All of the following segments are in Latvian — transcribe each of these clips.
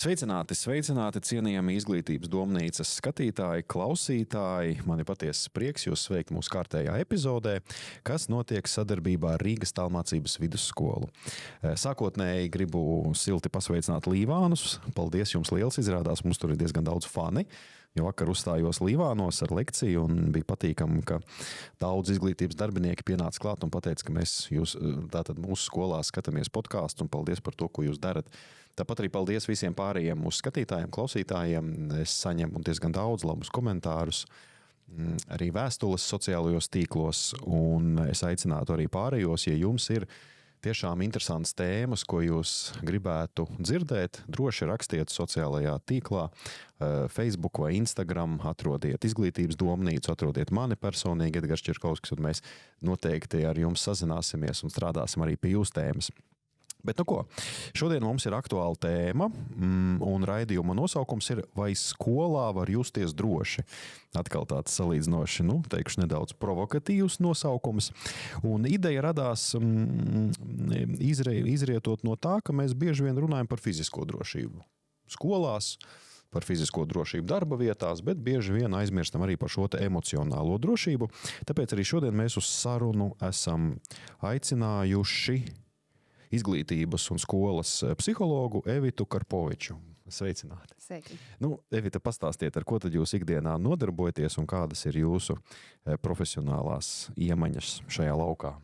Sveicināti, cienījami Izglītības domnīcas skatītāji, klausītāji. Man ir patiesas prieks jūs sveikt mūsu kārtējā epizodē, kas notiek sadarbībā ar Rīgas tālmācības vidusskolu. Sākotnēji gribu silti pasveicināt Līvānus. Paldies jums liels, izrādās, mums tur ir diezgan daudz fani. Jo vakar uzstājos Līvānos ar lekciju un bija patīkami, ka daudz izglītības darbinieki pienāca klāt un pateica, ka mēs tātad mūsu skolā skatāmies podkāstu un paldies par to, ko jūs darat. Tāpat arī paldies visiem pārējiem mūsu skatītājiem, klausītājiem. Es saņemu diezgan daudz labus komentārus, arī vēstules sociālajos tīklos, un es aicinātu arī pārējos, ja jums ir tiešām interesants tēmas, ko jūs gribētu dzirdēt, droši rakstiet sociālajā tīklā, Facebook vai Instagram, atrodiet Izglītības domnīcu, atrodiet mani personīgi, Edgars Čirkovskis, un mēs noteikti ar jums sazināsimies un strādāsim arī pie jūsu tēmas. Bet nu ko, šodien mums ir aktuāla tēma, un raidījuma nosaukums ir Vai skolā var justies droši? Atkal tāds salīdzinoši, teikšu nedaudz provokatīvs nosaukums. Un ideja radās izrietot no tā, ka mēs bieži vien runājam par fizisko drošību skolās, par fizisko drošību darba vietās, bet bieži vien aizmirstam arī par šo te emocionālo drošību. Tāpēc arī šodien mēs uz sarunu esam aicinājuši Izglītības un skolas psihologu Evitu Karpoviču. Sveicināti. Sveiki. Evita, pastāstiet, ar ko tad jūs ikdienā nodarbojaties un kādas ir jūsu profesionālās iemaņas šajā laukā?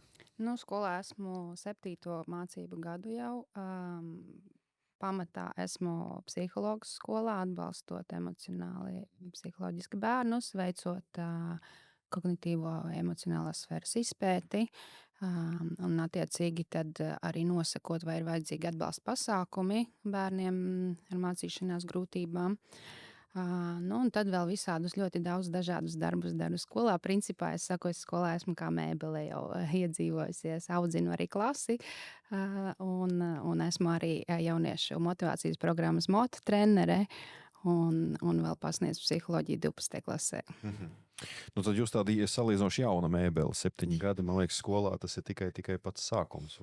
Skolā esmu 7. mācību gadu jau. Pamatā esmu psihologs skolā, atbalstot emocionāli psiholoģiski bērnus, veicot kognitīvo emocionālās sfēras izpēti, un attiecīgi tad arī nosakot, vai ir vajadzīgi atbalsta pasākumi bērniem ar mācīšanās grūtībām. Un tad vēl visādus ļoti daudz dažādus darbus daru skolā. Principā es saku, es skolā esmu kā mēbele jau iedzīvojusies, audzinu arī klasi, un esmu arī jauniešu motivācijas programmas moto trenere, un vēl pasniedzu psiholoģiju 12. klasē. Tad jūs tādi salīdzinoši jauna mēbele, 7 gadi, man liekas, skolā tas ir tikai pats sākums.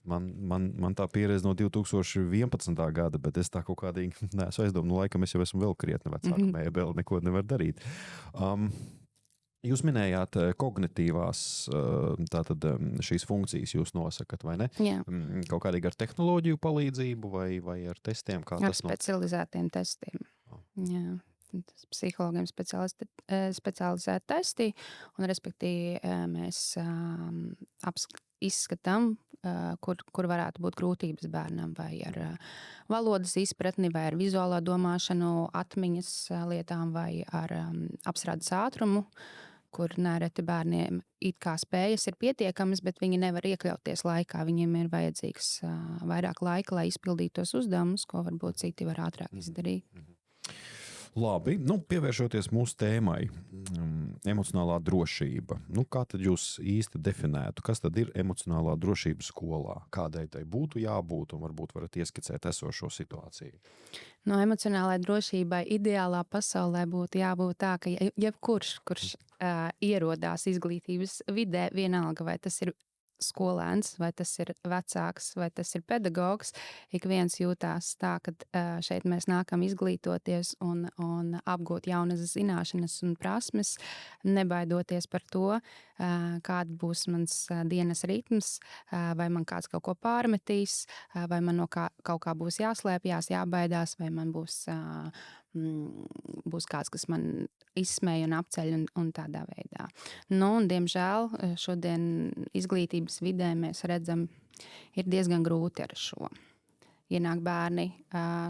Man tā pieredze no 2011. gada, bet es tā kaut kādīgi neesmu aizdomāju, laikam es jau esmu vēl krietni vecāka mēbele, neko nevar darīt. Jūs minējāt kognitīvās, tātad šīs funkcijas jūs nosakat, vai ne? Jā. Kaut kādīgi ar tehnoloģiju palīdzību vai ar testiem? Ar specializētiem testiem. Jā. Psihologiem specializēti testi, un respektīvi mēs izskatām, kur varētu būt grūtības bērnam, vai ar valodas izpratni, vai ar vizuālā domāšanu, atmiņas lietām, vai ar apstrādes ātrumu, kur nereti bērniem it kā spējas ir pietiekamas, bet viņi nevar iekļauties laikā. Viņiem ir vajadzīgs vairāk laika, lai izpildītu tos uzdevumus, ko varbūt citi var ātrāk izdarīt. Labi, pievēršoties mūsu tēmai, emocionālā drošība. Kā tad jūs īsti definētu, kas tad ir emocionālā drošība skolā? Kādai tai būtu jābūt, un varbūt varat ieskicēt esošo situāciju? Emocionālai drošībai ideālā pasaulē būtu jābūt tā, ka jebkurš, kurš ierodās izglītības vidē, vienalga vai tas ir skolēns, vai tas ir vecāks, vai tas ir pedagogs, ik viens jūtās tā, ka šeit mēs nākam izglītoties un apgūt jaunas zināšanas un prasmes, nebaidoties par to, kāda būs mans dienas ritms, vai man kāds kaut ko pārmetīs, vai man no kaut kā būs jāslēpjās, jābaidās, vai man būs kāds, kas man izsmēja un apceļ un tādā veidā. Un diemžēl šodien izglītības vidē mēs redzam, ir diezgan grūti ar šo. Ienāk bērni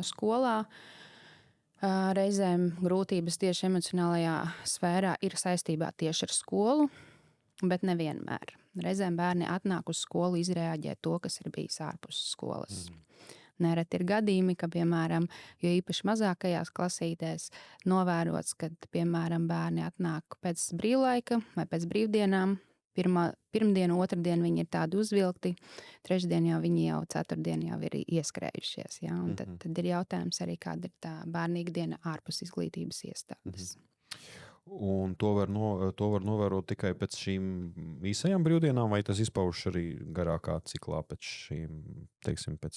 skolā, reizēm grūtības tieši emocionālajā sfērā ir saistībā tieši ar skolu, bet nevienmēr. Reizēm bērni atnāk uz skolu izreaģēt to, kas ir bijis ārpus skolas. Nereti ir gadījumi, ka, piemēram, jo īpaši mazākajās klasītēs novērots, kad, piemēram, bērni atnāk pēc brīvlaika vai pēc brīvdienām. Pirmdienu, otrdien viņi ir tādi uzvilkti, trešdien jau viņi jau ceturtdien jau ir ieskrējušies. Ja? Un tad ir jautājums arī, kāda ir tā bērna ikdiena ārpus izglītības iestādes. Un to var novērot tikai pēc šīm īsajām brīvdienām, vai tas izpaužas arī garākā ciklā pēc šīm, teiksim, pēc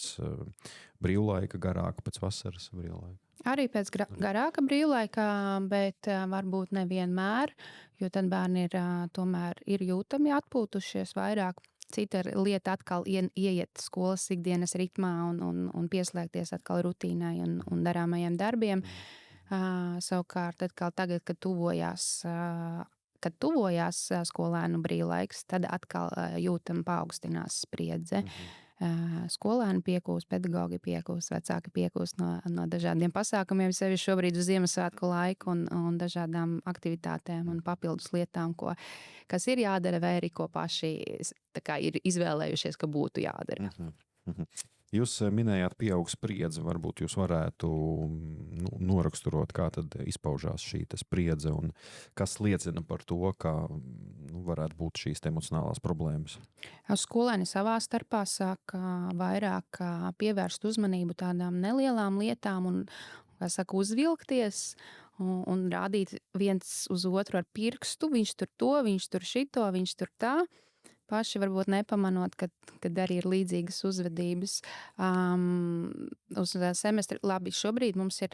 brīvlaika, garāka pēc vasaras brīvlaika? Arī pēc garāka brīvlaika, bet varbūt nevienmēr, jo tad bērni tomēr ir jūtami atpūtušies vairāk. Cita lieta atkal ieiet skolas ikdienas ritmā un pieslēgties atkal rutīnai un darāmajiem darbiem. Savukārt, atkal tagad, kad tuvojās skolēnu brīvlaiks, tad atkal jūtam paaugstinās spriedze. Skolēni piekūst, pedagogi piekūst, vecāki piekūst no dažādiem pasākumiem, sevišķi šobrīd uz Ziemassvētku laiku un dažādām aktivitātēm un papildus lietām, kas ir jādara, vai arī ko paši ir izvēlējušies, ka būtu jādara. Jūs minējāt pieaug spriedzi, varbūt jūs varētu noraksturot, kā tad izpaužās šī spriedze un kas liecina par to, ka varētu būt šīs emocionālās problēmas? Skolēni savā starpā sāk vairāk pievērst uzmanību tādām nelielām lietām un, uzvilkties un rādīt viens uz otru ar pirkstu. Viņš tur to, viņš tur šito, viņš tur tā. Paši varbūt nepamanot, kad arī ir līdzīgas uzvedības. Uz semestri, labi, šobrīd mums ir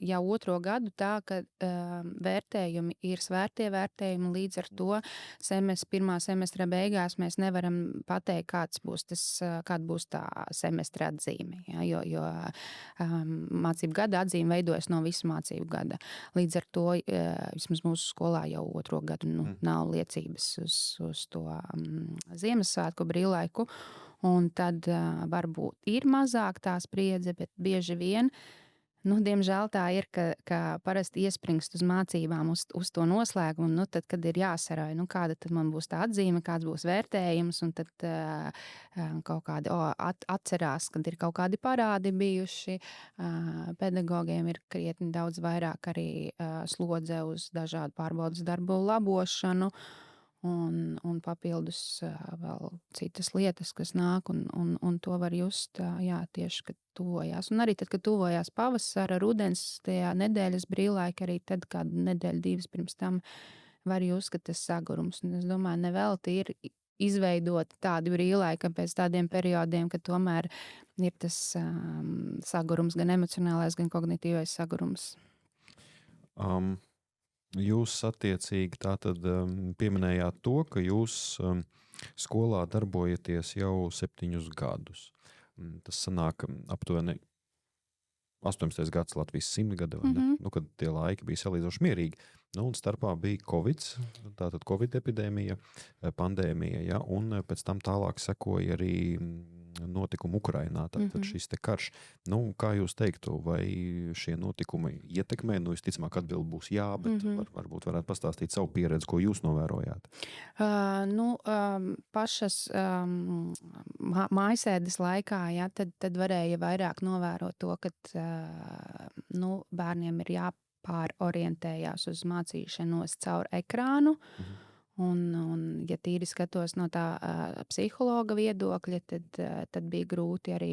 jau 2. gadu tā, ka vērtējumi ir svērtie vērtējumi, līdz ar to pirmā semestra beigās mēs nevaram pateikt, kāda būs tā semestra atzīme. Ja? Jo mācību gada atzīme veidojas no visu mācību gada. Līdz ar to vismaz mūsu skolā jau 2. gadu nav liecības uz to Ziemassvētku brīvlaiku, un tad varbūt ir mazāk tā spriedze, bet bieži vien, diemžēl tā ir, ka parasti iespringst uz mācībām, uz to noslēgumu, tad, kad ir jāsarauj, kāda tad man būs tā atzīme, kāds būs vērtējums, un tad kaut kādi atcerās, kad ir kaut kādi parādi bijuši. Pedagogiem ir krietni daudz vairāk arī slodze uz dažādu pārbaudas darbu labošanu, un papildus vēl citas lietas, kas nāk, un to var just, tieši, kad tuvojās. Un arī tad, kad tuvojās pavasara, rudens, tajā nedēļas brīvlaika, arī tad, kādu nedēļu, 2 pirms tam, var just, ka tas sagurums. Un es domāju, nevelti ir izveidot tādu brīvlaiku pēc tādiem periodiem, ka tomēr ir tas sagurums, gan emocionālais, gan kognitīvais sagurums. Jūs attiecīgi tātad pieminējāt to, ka jūs skolā darbojaties jau 7 gadus. Tas sanāk aptuveni 18. gads Latvijas 100 gada, vai ne? Kad tie laiki bija salīdzinoši mierīgi. Un starpā bija tātad Covid epidēmija, pandēmija, ja? Un pēc tam tālāk sekoja arī notikumi Ukrainā, tātad šis karš. Kā jūs teiktu, vai šie notikumi ietekmē? Visticamāk atbildi būs jā, bet varbūt varētu pastāstīt savu pieredzi, ko jūs novērojāt. Pašas mājasēdes laikā, tad varēja vairāk novērot to, ka bērniem ir jāpārorientējās uz mācīšanos caur ekrānu. Un ja tīri skatos no tā psihologa viedokļa, tad bija grūti arī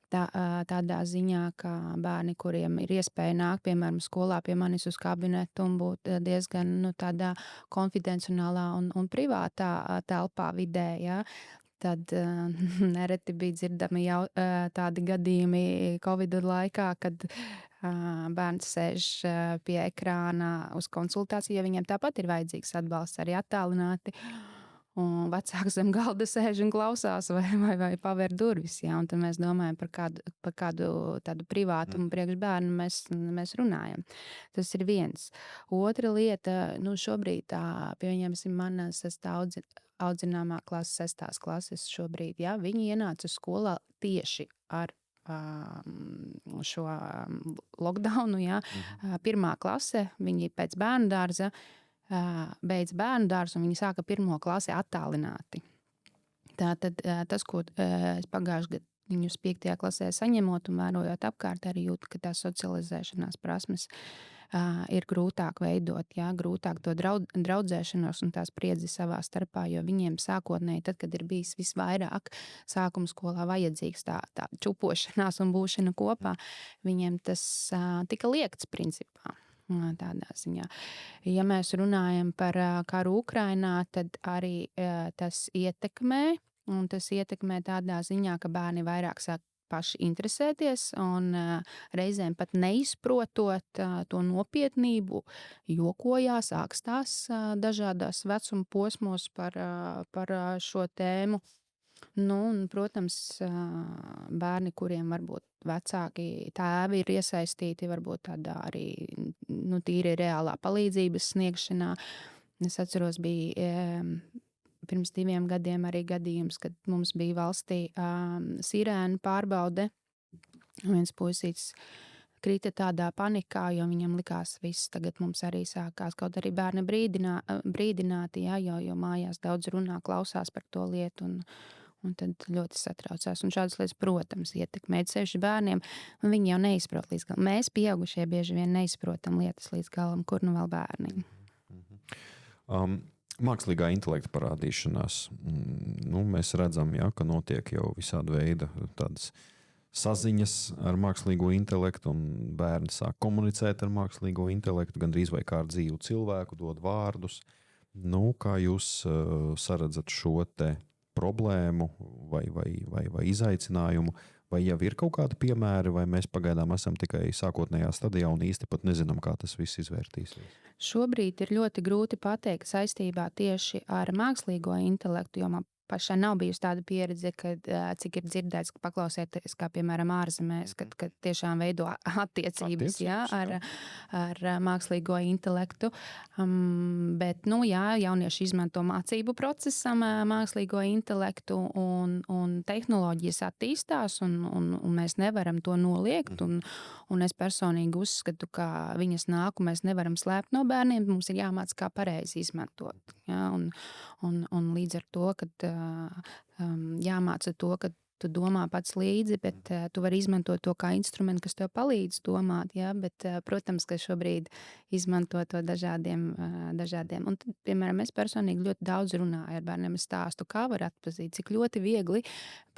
tādā ziņā, ka bērni, kuriem ir iespēja nākt, piemēram, skolā pie manis uz kabinetu un būt diezgan tādā konfidencionālā un privātā telpā vidē, ja, tad nereti bija dzirdami tādi gadījumi Covid laikā, kad bērns sēž pie ekrāna uz konsultāciju, jo viņiem tāpat ir vajadzīgs atbalsts arī attālināti. Un vecāks zem galda sēž un klausās vai paver durvis. Ja? Un tad mēs domājam par kādu tādu privātumu priekš bērnu mēs runājam. Tas ir viens. Otra lieta, šobrīd pieņemsim mana audzināmā klase, 6. klases šobrīd, ja? Viņi ienāca skolā tieši ar šo lockdownu, ja? 1. klase, viņi pēc bērnu dārza beidz bērnu dārzu un viņi sāka 1. klasi attālināti. Tātad tas, ko es pagājušajā gadā viņus 5. klasē saņemot un vērojot apkārt, arī jūtu, ka tās socializēšanās prasmes ir grūtāk veidot, ja? Grūtāk to draudzēšanos un tās spriedzi savā starpā, jo viņiem sākotnēji, tad, kad ir bijis visvairāk sākuma skolā vajadzīgs tā čupošanās un būšana kopā, viņiem tas tika liekts principā. tādā ziņā. Ja mēs runājam par karu Ukrainā, tad arī tas ietekmē, un tas ietekmē tādā ziņā, ka bērni vairāk sāk paši interesēties un reizēm pat neizprotot to nopietnību, jokojās, ākstās dažādās vecuma posmos par šo tēmu. Nu, un, protams, bērni, kuriem varbūt vecāki tēvi ir iesaistīti, varbūt tādā arī tīri reālā palīdzības sniegšanā. Es atceros, bija pirms 2 gadiem arī gadījums, kad mums bija valstī sirēnu pārbaude. Viens puisītis krita tādā panikā, jo viņam likās, viss tagad mums arī sākās. Kaut arī bērni brīdināti, jo mājās daudz runā, klausās par to lietu un tad ļoti satraucās. Un šādas lietas, protams, ietekmē sevišķi bērniem, un viņi jau neizprot līdz galam. Mēs, pieaugušie, bieži vien neizprotam lietas līdz galam, kur nu vēl bērni. Mākslīgā intelekta parādīšanās. Mēs redzam, ka notiek jau visāda veida tādas saziņas ar mākslīgo intelektu, un bērni sāk komunicēt ar mākslīgo intelektu, gandrīz vai kā ar dzīvu cilvēku, dod vārdus. Kā jūs saredzat šo te problēmu vai izaicinājumu, vai jau ir kaut kādi piemēri, vai mēs pagaidām esam tikai sākotnējā stadijā un īsti pat nezinām, kā tas viss izvērtīsies? Šobrīd ir ļoti grūti pateikt saistībā tieši ar mākslīgo intelektu, jo man pašai nav bijusi tāda pieredze, kad, cik ir dzirdēts, ka paklausieties, kā piemēram ārzemēs, kad tiešām veido attiecības ar mākslīgo intelektu. Bet, jaunieši izmanto mācību procesam mākslīgo intelektu, un tehnoloģijas attīstās, un mēs nevaram to noliegt. Un es personīgi uzskatu, ka viņas nāk, un mēs nevaram slēpt no bērniem. Mums ir jāmāc, kā pareizi izmantot. Ja? Un līdz ar to, kad jāmāca to, ka tu domā pats līdzi, bet tu vari izmantot to kā instrumentu, kas tev palīdz domāt. Ja? Bet, protams, ka šobrīd izmanto to dažādiem. Un, tad, piemēram, es personīgi ļoti daudz runāju ar bērniem. Es stāstu, kā var atpazīt, cik ļoti viegli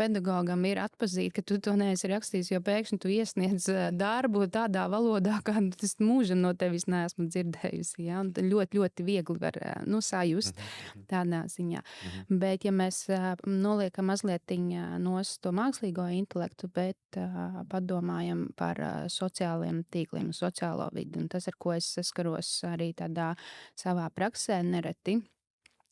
pedagogam ir atpazīt, ka tu to neesi rakstījis, jo pēkšņi tu iesniedz darbu tādā valodā, kādu es mūžam no tevis neesmu dzirdējusi. Ja? Un ļoti, ļoti viegli var sajust tādā ziņā. Bet, ja mēs noliekam mazliet nost to mākslīgo intelektu, bet padomājam par sociāliem tīkliem, sociālo vidi. Un tas, ar ko es saskaros arī tādā savā praksē nereti,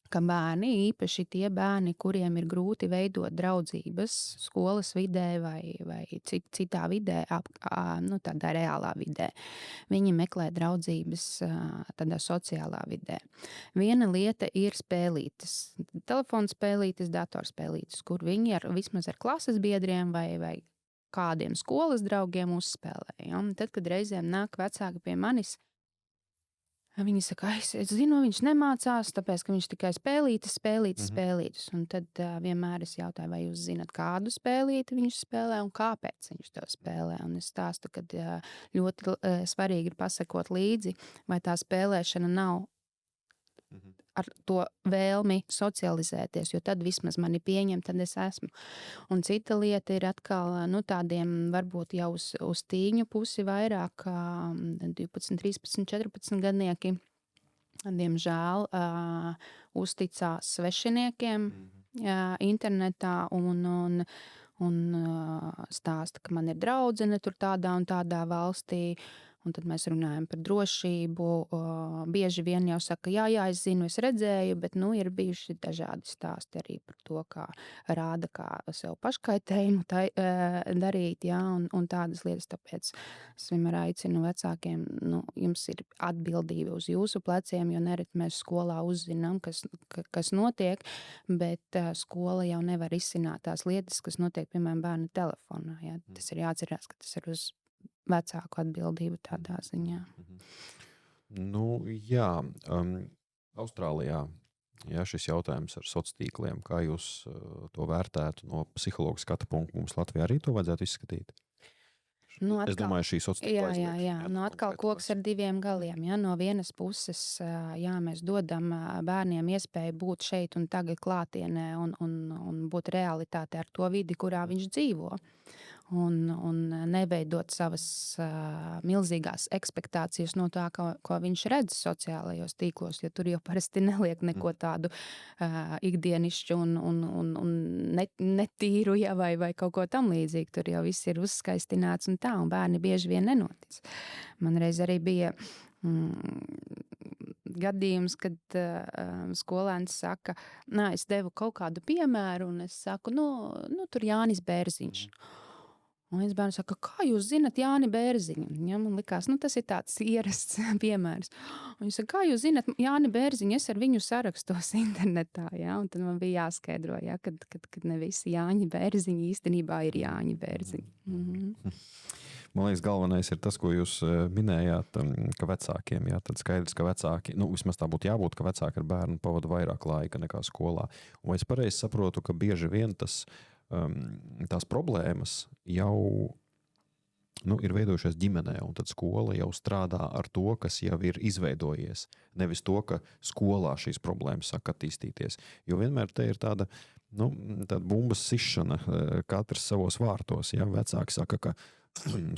ka bērni, īpaši tie bērni, kuriem ir grūti veidot draudzības skolas vidē vai citā vidē, tādā reālā vidē, viņi meklē draudzības tādā sociālā vidē. Viena lieta ir spēlītes, telefona spēlītes, datorspēlītes, kur viņi vismaz ar klases biedriem vai kādiem skolas draugiem uzspēlē. Ja? Un tad, kad reizēm nāk vecāki pie manis, viņi saka, es zinu, viņš nemācās, tāpēc, ka viņš tikai spēlītes. Un tad vienmēr es jautāju, vai jūs zinat, kādu spēlīti viņš spēlē un kāpēc viņš to spēlē. Un es stāstu, ka ļoti svarīgi ir pasakot līdzi, vai tā spēlēšana nav ar to vēlmi socializēties, jo tad vismaz mani pieņem, tad es esmu. Un cita lieta ir atkal tādiem varbūt jau uz tīņu pusi vairāk 12, 13, 14 gadnieki, diemžēl, uzticās svešiniekiem internetā un stāsta, ka man ir draudzene tur tādā un tādā valstī. Un tad mēs runājam par drošību. Bieži vien jau saka, jā, es zinu, es redzēju, bet ir bijuši dažādi stāsti arī par to, kā rāda, kā sev paškaitējumu darīt, jā, un tādas lietas. Tāpēc es vienmēr aicinu vecākiem, jums ir atbildība uz jūsu pleciem, jo nereti mēs skolā uzzinām, kas notiek, bet skola jau nevar izsināt tās lietas, kas notiek, piemēram, bērna telefonā. Jā. Tas ir jāatcerās, ka tas ir uz vecāku atbildību tādā ziņā. Austrālijā, šis jautājums ar sociāliem tīkliem, kā jūs to vērtētu no psihologa skatu punkta, mums Latvijā arī to vajadzētu izskatīt? Es domāju, šī sociālā tīkla. Jā. Atkal koks ar diviem galiem. Ja? No vienas puses, mēs dodam bērniem iespēju būt šeit un tagad klātienē un būt realitātē ar to vidi, kurā viņš dzīvo. un neveidot savas milzīgās ekspektācijas no tā, ko viņš redz sociālajos tīklos, jo tur jau parasti neliek neko tādu ikdienišķu un netīru, ja, vai kaut ko tam līdzīgu. Tur jau viss ir uzskaistināts un tā, un bērni bieži vien nenotic. Man reiz arī bija gadījums, kad skolēns saka, es devu kaut kādu piemēru, un es saku, tur Jānis Bērziņš. Un viens bērns saka, kā jūs zinat Jāni Bērziņu? Ja, man likās, tas ir tāds ierasts piemērs. Un viņš saka, kā jūs zinat Jāni Bērziņu? Es ar viņu sarakstos internetā. Ja? Un tad man bija jāskaidro, ja? kad ne visi Jāņi Bērziņi īstenībā ir Jāņi Bērziņi. Mhm. Man liekas, galvenais ir tas, ko jūs minējāt, ka vecākiem, jā, tad skaidrs, ka vecāki, vismaz tā būtu jābūt, ka vecāki ar bērnu pavada vairāk laika nekā skolā. Un es pareizi saprotu, ka bieži vien tās problēmas jau ir veidojušies ģimenē, un tad skola jau strādā ar to, kas jau ir izveidojies. Nevis to, ka skolā šīs problēmas sāk attīstīties. Jo vienmēr te ir tāda bumbas sišana, katrs savos vārtos. Ja? Vecāki saka, ka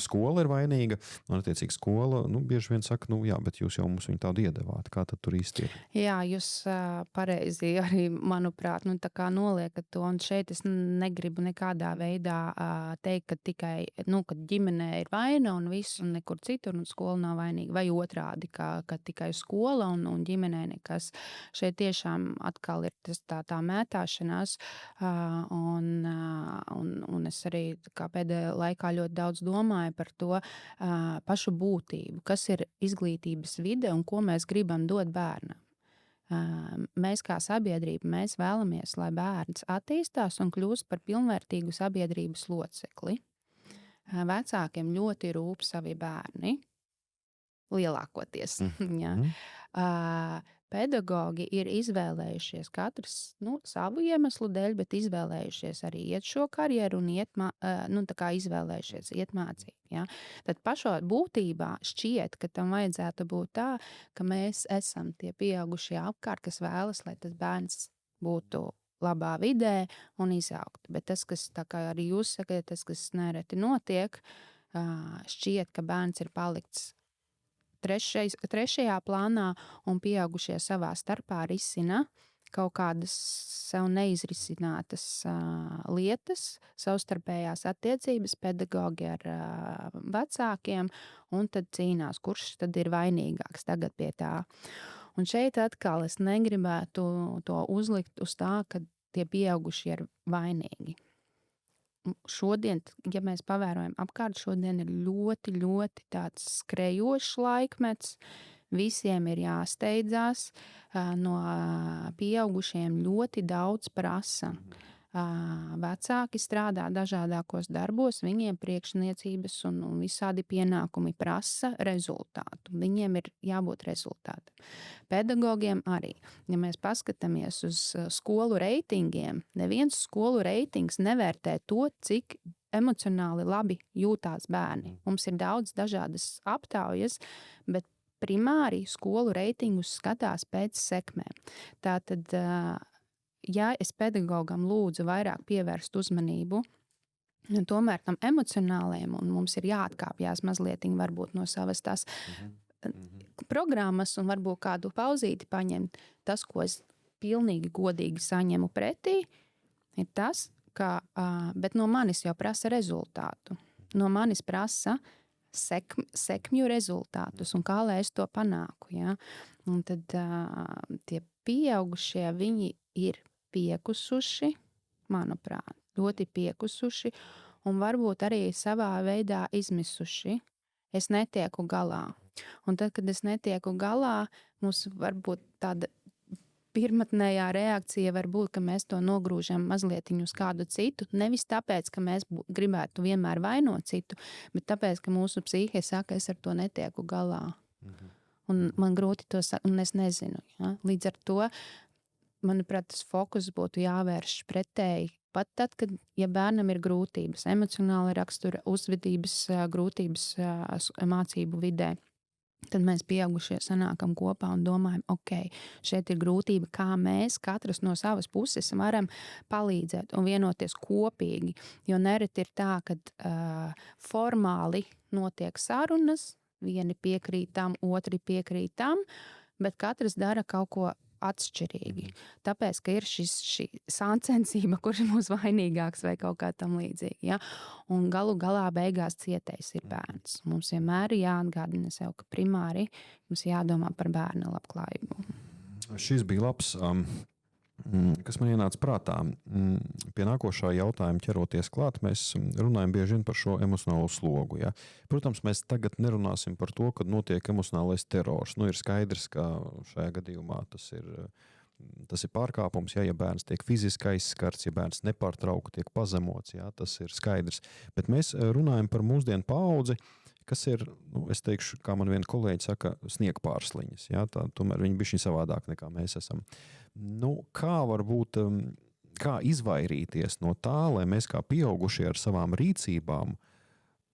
skola ir vainīga, un attiecīgi skola bieži vien saka, jā, bet jūs jau mums viņu tādu iedevāt. Kā tad tur īsti ir? Jā, jūs pareizi arī, manuprāt, tā kā noliekat to, un šeit es negribu nekādā veidā teikt, ka tikai, ka ģimenē ir vaina un viss, un nekur citur, un skola nav vainīga, vai otrādi, ka tikai skola un ģimenē nekas. Šeit tiešām atkal ir tā mētāšanās, un es arī kā pēdējā laikā ļoti daudz domāju par to pašu būtību, kas ir izglītības vide un ko mēs gribam dot bērnam. Mēs kā sabiedrība, mēs vēlamies, lai bērns attīstās un kļūst par pilnvērtīgu sabiedrības locekli. Vecākiem ļoti rūp savi bērni, lielākoties. Ja. Pedagogi ir izvēlējušies katrs savu iemeslu dēļ, bet izvēlējušies arī iet šo karjeru un izvēlējušies iet mācīt. Ja? Tad pašā būtībā šķiet, ka tam vajadzētu būt tā, ka mēs esam tie pieaugušie apkārt, kas vēlas, lai tas bērns būtu labā vidē un izaugt. Bet tas, kas, tā kā arī jūs sakat, tas, kas nereti notiek, šķiet, ka bērns ir palikts trešajā plānā un pieaugušie savā starpā risina kaut kādas sev neizrisinātas lietas, savstarpējās attiecības, pedagogi ar vecākiem, un tad cīnās, kurš tad ir vainīgāks tagad pie tā. Un šeit atkal es negribētu to uzlikt uz tā, ka tie pieaugušie ir vainīgi. Šodien, ja mēs pavērojam apkārt, šodien ir ļoti, ļoti tāds skrejošs laikmets. Visiem ir jāsteidzās, no pieaugušiem ļoti daudz prasa. Vecāki strādā dažādākos darbos, viņiem priekšniecības un visādi pienākumi prasa rezultātu. Viņiem ir jābūt rezultātam. Pedagogiem arī. Ja mēs paskatāmies uz skolu reitingiem, neviens skolu reitings nevērtē to, cik emocionāli labi jūtās bērni. Mums ir daudz dažādas aptaujas, bet primāri skolu reitingus skatās pēc sekmēm. Tātad, ja es pedagogam lūdzu vairāk pievērst uzmanību, tomēr tam emocionālajiem, un mums ir jāatkāpjas mazliet varbūt no savas tās programmas un varbūt kādu pauzīti paņemt, tas, ko es pilnīgi godīgi saņemu pretī, ir tas, ka, bet no manis jau prasa rezultātu. No manis prasa sekmju rezultātus un kā lai es to panāku. Ja? Un tad tie pieaugušie, viņi ir piekusuši, manuprāt, ļoti piekusuši un varbūt arī savā veidā izmisuši. Es netieku galā. Un tad, kad es netieku galā, mums varbūt tāda pirmatnējā reakcija var būt, ka mēs to nogrūžam mazliet uz kādu citu. Nevis tāpēc, ka mēs gribētu vienmēr vainot citu, bet tāpēc, ka mūsu psihe saka, es ar to netieku galā. Un man grūti to un es nezinu. Ja? Līdz ar to, manuprāt, tas fokus būtu jāvērš pretēji. Pat tad, kad bērnam ir grūtības, emocionāla rakstura, uzvedības grūtības mācību vidē. Tad mēs pieaugušie sanākam kopā un domājam, ok, šeit ir grūtība, kā mēs katrs no savas puses varam palīdzēt un vienoties kopīgi. Jo nereti ir tā, ka formāli notiek sarunas, vieni piekrīt tam, otri piekrīt tam, bet katrs dara kaut ko atšķirīgi. Tāpēc, ka ir šī sāncensība, kurš būs vainīgāks vai kaut kā tam līdzīga. Ja? Un galu galā beigās cietējs ir bērns. Mums vienmēr ir jāatgādina sev, ka primāri mums jādomā par bērna labklājību. Šis bija labs, kas man ienāca prātā. Pie nākošā jautājuma ķeroties klāt, mēs runājam bieži vien par šo emocionālo slogu. Ja? Protams, mēs tagad nerunāsim par to, kad notiek emocionālais terors. Ir skaidrs, ka šajā gadījumā tas ir pārkāpums, ja bērns tiek fiziski aizskarts, ja bērns nepārtraukti tiek pazemots, ja, tas ir skaidrs. Bet mēs runājam par mūsdienu paudzi, kas ir, es teikšu, kā man viena kolēģi saka, sniegpārsliņas. Ja, tomēr viņi bišķiņ savādāk nekā mēs esam. Kā izvairīties no tā, lai mēs kā pieaugušie ar savām rīcībām,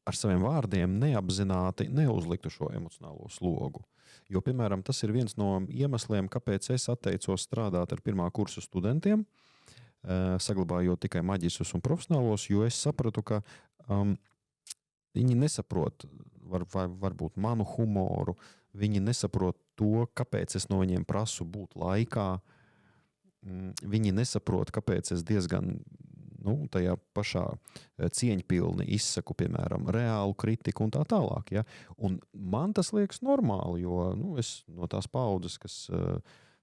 ar saviem vārdiem neapzināti neuzliktu šo emocionālo slogu? Jo, piemēram, tas ir viens no iemesliem, kāpēc es atteicos strādāt ar pirmā kursa studentiem, saglabājot tikai maģistrus un profesionālos, jo es sapratu, ka viņi nesaprot varbūt manu humoru, viņi nesaprot to, kāpēc es no viņiem prasu būt laikā. Viņi nesaprot, kāpēc es diezgan tajā pašā cieņpilni izsaku, piemēram, reālu kritiku un tā tālāk. Ja? Un man tas liekas normāli, jo es no tās paudzes, kas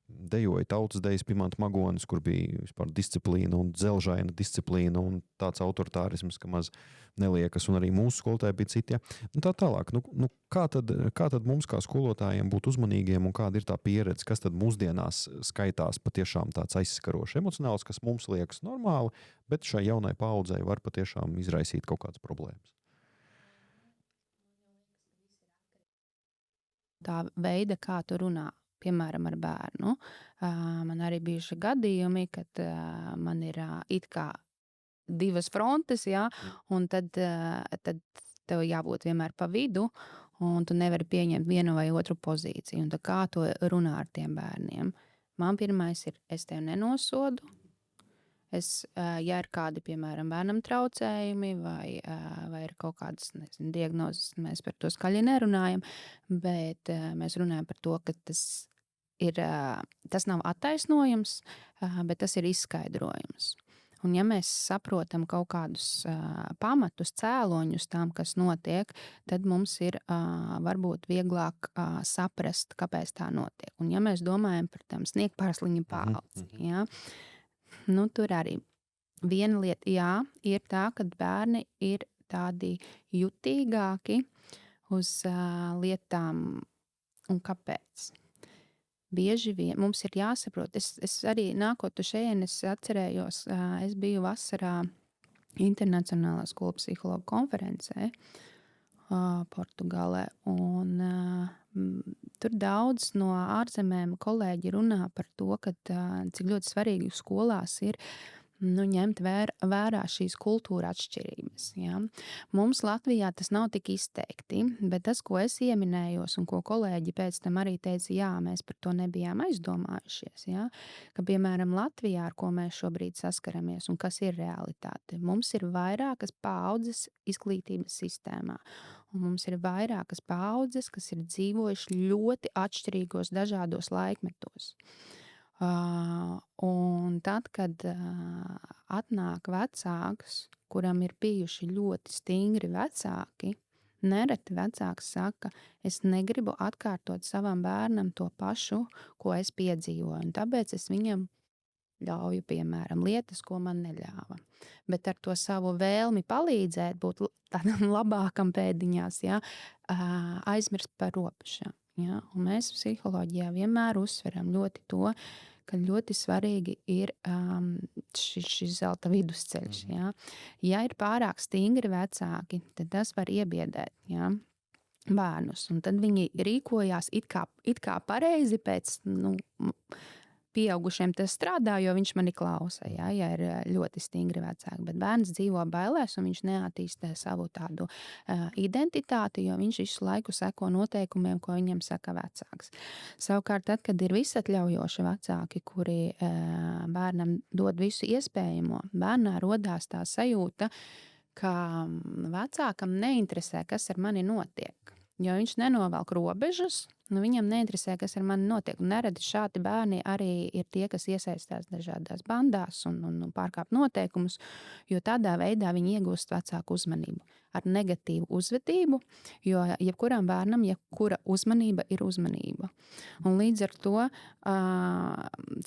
dejoja tautas dejas Pimanta Magonis, kur bija vispār disciplīna un dzelžaina disciplīna un tāds autoritārisms, ka maz neliekas, un arī mūsu skolotāji bija citi. Ja? Tā tālāk. Kā tad mums kā skolotājiem būt uzmanīgiem un kāda ir tā pieredze, kas tad mūsdienās skaitās patiešām tāds aizskarošs emocionāls, kas mums liekas normāli, bet šai jaunai paudzei var patiešām izraisīt kaut kādas problēmas? Tā veida, kā tu runā. Piemēram, ar bērnu. Man arī bijuši gadījumi, kad man ir it kā divas frontes, ja, un tad tev jābūt vienmēr pa vidu, un tu nevari pieņemt vienu vai otru pozīciju. Un tad kā to runā ar tiem bērniem? Man pirmais ir, es tevi nenosodu. Ja ir kādi, piemēram, bērnam traucējumi vai ir kaut kādas diagnozes, mēs par to skaļi nerunājam, bet mēs runājam par to, ka tas nav attaisnojums, bet tas ir izskaidrojums. Un ja mēs saprotam kaut kādus pamatus, cēloņus tam, kas notiek, tad mums ir varbūt vieglāk saprast, kāpēc tā notiek. Un ja mēs domājam par tam sniegpārsliņu paudzi, ja, tur arī viena lieta, ir tā, ka bērni ir tādi jutīgāki uz lietām un kāpēc. Bieži vien mums ir jāsaprot, es arī nākot uz šejienes atcerējos, es biju vasarā Internacionālā skolu psihologu konferencē Portugālē, un tur daudz no ārzemēm kolēģi runā par to, ka cik ļoti svarīgi skolās ir ņemt vērā šīs kultūra atšķirības. Ja? Mums Latvijā tas nav tik izteikti, bet tas, ko es ieminējos un ko kolēģi pēc tam arī teica, jā, mēs par to nebijām aizdomājušies. Ja? Ka, piemēram, Latvijā, ar ko mēs šobrīd saskaramies un kas ir realitāte, mums ir vairākas paaudzes izglītības sistēmā. Un mums ir vairākas paaudzes, kas ir dzīvojuši ļoti atšķirīgos dažādos laikmetos. Un tad, kad atnāk vecāks, kuram ir bijuši ļoti stingri vecāki, nereti vecāks saka, es negribu atkārtot savam bērnam to pašu, ko es piedzīvoju, un tāpēc es viņam ļauju, piemēram, lietas, ko man neļāva. Bet ar to savu vēlmi palīdzēt, būt tādam labākam pēdiņās, ja, aizmirst par robežām. Ja? Un mēs psiholoģijā vienmēr uzsveram ļoti to, ka ļoti svarīgi ir šis zelta vidusceļš. Ja? Ja ir pārāk stingri vecāki, tad tas var iebiedēt, ja, bērnus. Un tad viņi rīkojās it kā pareizi pēc pieaugušiem tas strādā, jo viņš mani klausa, ja ir ļoti stingri vecāki. Bet bērns dzīvo bailēs, un viņš neattīstē savu tādu identitāti, jo viņš visu laiku seko noteikumiem, ko viņam saka vecāks. Savukārt, tad, kad ir visatļaujoši vecāki, kuri bērnam dod visu iespējamo, bērnā rodās tā sajūta, ka vecākam neinteresē, kas ar mani notiek. Jo viņš nenovelk robežas, viņam neinteresē, kas ar mani notiek. Un nereti šādi bērni arī ir tie, kas iesaistās dažādās bandās un pārkāp noteikumus, jo tādā veidā viņi iegūst vecāku uzmanību. Ar negatīvu uzvedību, jo jebkuram bērnam, jebkura uzmanība ir uzmanība. Un līdz ar to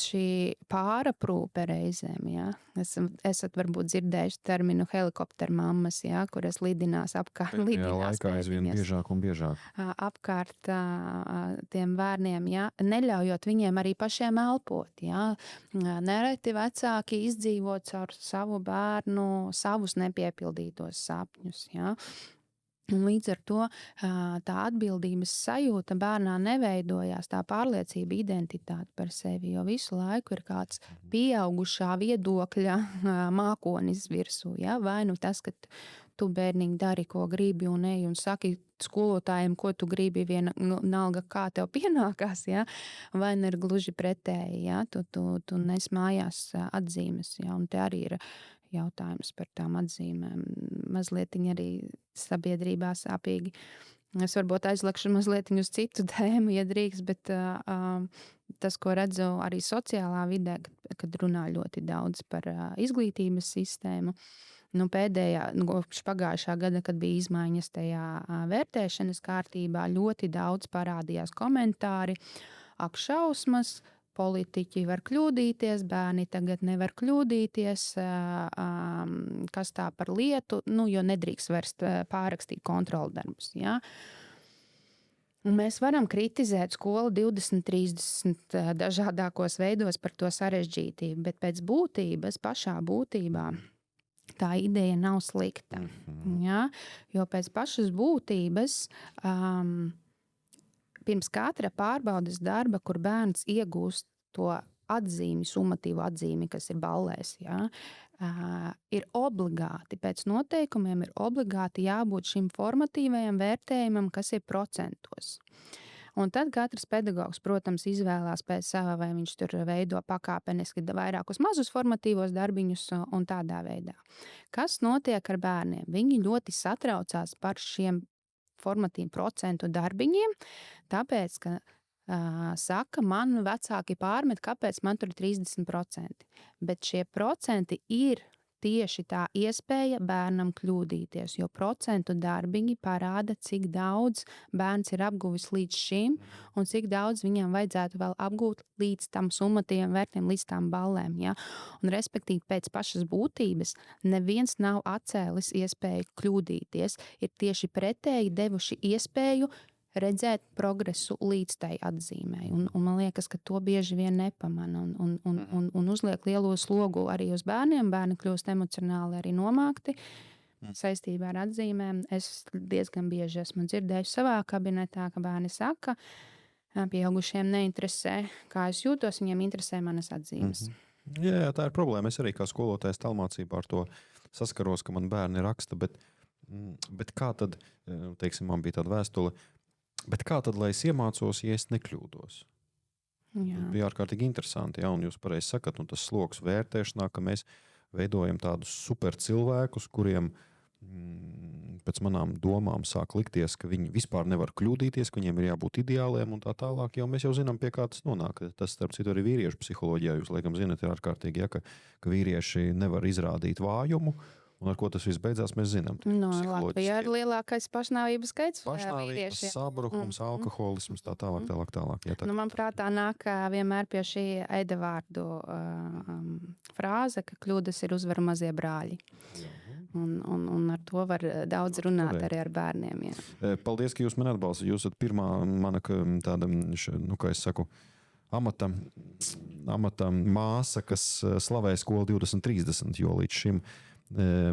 šī pāraprūpe reizēm, ja, esat varbūt dzirdējuši terminu helikoptermammas, ja, kuras lidinās apkārt. Jā, laikā aizvien biežāk un biežāk. Apkārt tiem bērniem, ja, neļaujot viņiem arī pašiem elpot. Ja. Nereti vecāki izdzīvot caur savu bērnu, savus nepiepildītos sapņus. Ja. Un līdz ar to tā atbildības sajūta bērnā neveidojās, tā pārliecība, identitāte par sevi, jo visu laiku ir kāds pieaugušā viedokļa mākonis virsū. Ja? Vai nu tas, ka tu bērniņ dari, ko gribi un ej un saki skolotājiem, ko tu gribi, vienalga, kā tev pienākās, ja? Vai nu ir gluži pretēji, ja? Tu nes mājās atzīmes, ja? Un te arī ir jautājums par tām atzīmēm. Mazliet arī sabiedrībā sāpīgi. Es varbūt aizlekšu mazliet uz citu tēmu, ja drīkst, bet tas, ko redzu arī sociālā vidē, kad runā ļoti daudz par izglītības sistēmu. Kopš pagājušā gada, kad bija izmaiņas tajā vērtēšanas kārtībā, ļoti daudz parādījās komentāri. Ak, šausmas! Politiķi var kļūdīties, bērni tagad nevar kļūdīties, kas tā par lietu, jo nedrīkst vairs pārrakstīt kontroldarbus. Ja? Un mēs varam kritizēt skolu 20, 30 dažādākos veidos par to sarežģītību, bet pēc būtības, pašā būtībā, tā ideja nav slikta. Ja? Jo pēc pašas būtības pirms katra pārbaudes darba, kur bērns iegūst to atzīmi, summatīvu atzīmi, kas ir ballēs, ja, ir obligāti, pēc noteikumiem ir obligāti jābūt šim formatīvajam vērtējumam, kas ir procentos. Un tad katrs pedagogs, protams, izvēlās pēc sava, vai viņš tur veido pakāpeniski vairākus mazus formatīvos darbiņus un tādā veidā. Kas notiek ar bērniem? Viņi ļoti satraucās par šiem formatīvu procentu darbiņiem, tāpēc, ka saka, man vecāki pārmet, kāpēc man tur ir 30%. Bet šie procenti ir tieši tā iespēja bērnam kļūdīties, jo procentu darbiņi parāda, cik daudz bērns ir apguvis līdz šim un cik daudz viņam vajadzētu vēl apgūt līdz tam summatīviem vērtiem, līdz tām ballēm. Ja? Un respektīvi pēc pašas būtības neviens nav atcēlis iespēju kļūdīties, ir tieši pretēji devuši iespēju redzēt progresu līdz tai atzīmēji. Un man liekas, ka to bieži vien nepamana un uzliek lielo slogu arī uz bērniem. Bērni kļūst emocionāli arī nomākti saistībā ar atzīmēm. Es diezgan bieži esmu dzirdējusi savā kabinetā, ka bērni saka, pieaugušiem neinteresē, kā es jūtos, viņiem interesē manas atzīmes. Jā, tā ir problēma. Es arī kā skolotājs tālmācībā ar to saskaros, ka man bērni raksta, bet kā tad, teiksim, man bija tāda vēstule, bet kā tad, lai es iemācos, ja es nekļūdos? Jā. Bija ārkārtīgi interesanti, ja, un jūs pareizi sakat, tas sloks vērtēšanā, ka mēs veidojam tādus super cilvēkus, kuriem pēc manām domām sāk likties, ka viņi vispār nevar kļūdīties, ka viņiem ir jābūt ideāliem un tā tālāk, jo mēs jau zinām, pie kā tas nonāk. Tas, starp citu, arī vīriešu psiholoģijā, jūs laikam zinat, ir ārkārtīgi, ja, ka vīrieši nevar izrādīt vājumu, un ar ko tas viss beidzās, mēs zinām. Latvijā ir lielākais pašnāvības skaits. Pašnāvības, sabrukums, alkoholisms, tā tālāk. Ja, man prātā nāk vienmēr pie šī Edevārdu frāze, ka kļūdas ir uzvaru mazie brāļi. Un ar to var daudz runāt arī ar bērniem. Jā. Paldies, ka jūs mani atbalstat. Jūs esat pirmā mana tāda, kā es saku, amata māsa, kas slavē skolu 2030, jo līdz šim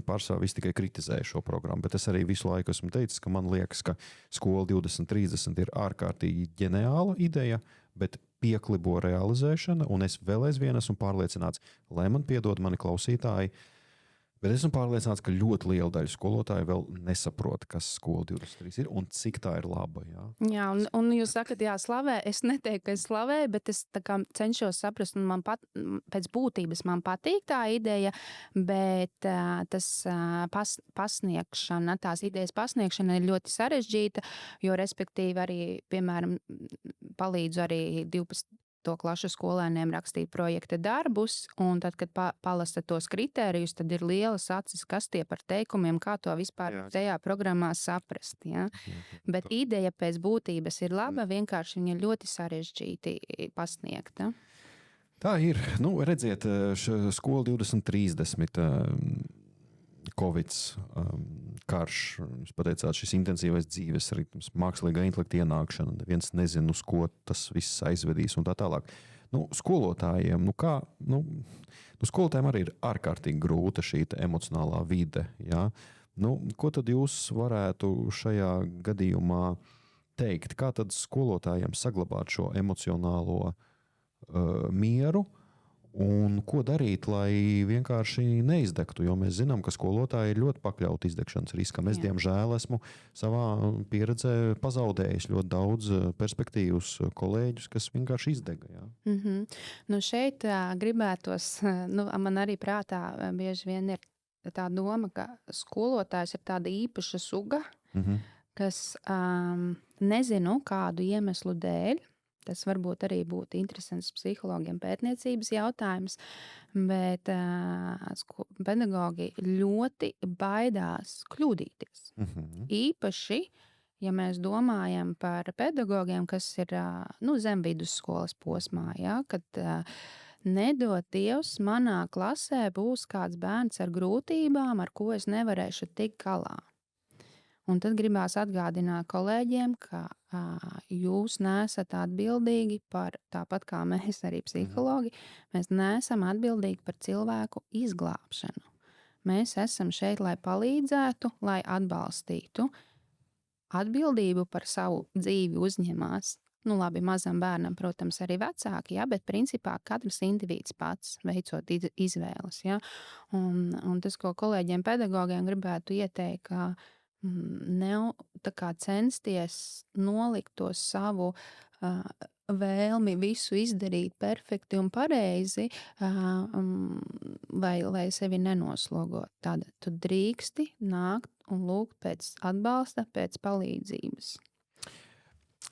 pārsvarā viss tikai kritizēja šo programmu, bet es arī visu laiku esmu teicis, ka man liekas, ka skola 2030 ir ārkārtīgi ģeniāla ideja, bet pieklibo realizēšana, un es vēl aizvien esmu pārliecināts, lai man piedod mani klausītāji, bet esmu pārliecināts, ka ļoti liela daļa skolotāju vēl nesaprot, kas skola 23 ir un cik tā ir laba. Jā, Jā, un jūs sakat, jā, slavē. Es neteiktu, ka es slavēju, bet es tā kā cenšos saprast, un pēc būtības man patīk tā ideja, bet tas pasniegšana, tās idejas pasniegšana ir ļoti sarežģīta, jo respektīvi arī, piemēram, palīdzu arī 12. klašu skolēniem rakstīt projekta darbus, un tad, kad palasa tos kritērijus, tad ir lielas acis, kas tie par teikumiem, kā to vispār tajā programmā saprast. Ja? Bet ideja pēc būtības ir laba, vienkārši viņa ļoti sarežģīti pasniegta. Tā ir. Nu, redziet, skola 2030. Covid, karš, jūs pateicāt, šis intensīvais dzīves ritms, mākslīgā intelekta ienākšana, neviens nezina, uz ko tas viss aizvedīs un tā tālāk. Nu, skolotājiem, skolotājiem arī ir ārkārtīgi grūta šī emocionālā vide. Ja? Nu, ko tad jūs varētu šajā gadījumā teikt? Kā tad skolotājiem saglabāt šo emocionālo mieru? Un ko darīt, lai vienkārši neizdegtu? Jo mēs zinām, ka skolotāji ir ļoti pakļauti izdegšanas riskam. Es, diemžēl, esmu savā pieredzē pazaudējis ļoti daudz perspektīvus kolēģus, kas vienkārši izdega. Jā. Nu šeit gribētos, man arī prātā bieži vien ir tā doma, ka skolotājs ir tāda īpaša suga, kas nezinu kādu iemeslu dēļ. Tas varbūt arī būtu interesants psihologiem pētniecības jautājums, bet pedagogi ļoti baidās kļūdīties. Īpaši, ja mēs domājam par pedagogiem, kas ir zem vidusskolas posmā, ja, kad nedod Dievs, manā klasē būs kāds bērns ar grūtībām, ar ko es nevarēšu tikt galā. Un tad gribās atgādināt kolēģiem, ka jūs neesat atbildīgi par, tāpat kā mēs arī psihologi, mēs neesam atbildīgi par cilvēku izglābšanu. Mēs esam šeit, lai palīdzētu, lai atbalstītu. Atbildību par savu dzīvi uzņemās. Nu labi, mazam bērnam, protams, arī vecāki, ja, bet principā katrs indivīds pats veicot izvēles. Ja. Un tas, ko kolēģiem pedagogiem gribētu ieteikt, ka tā kā censties nolikt to savu vēlmi visu izdarīt perfekti un pareizi, lai sevi nenoslogot. Tad tu drīksti nākt un lūgt pēc atbalsta, pēc palīdzības.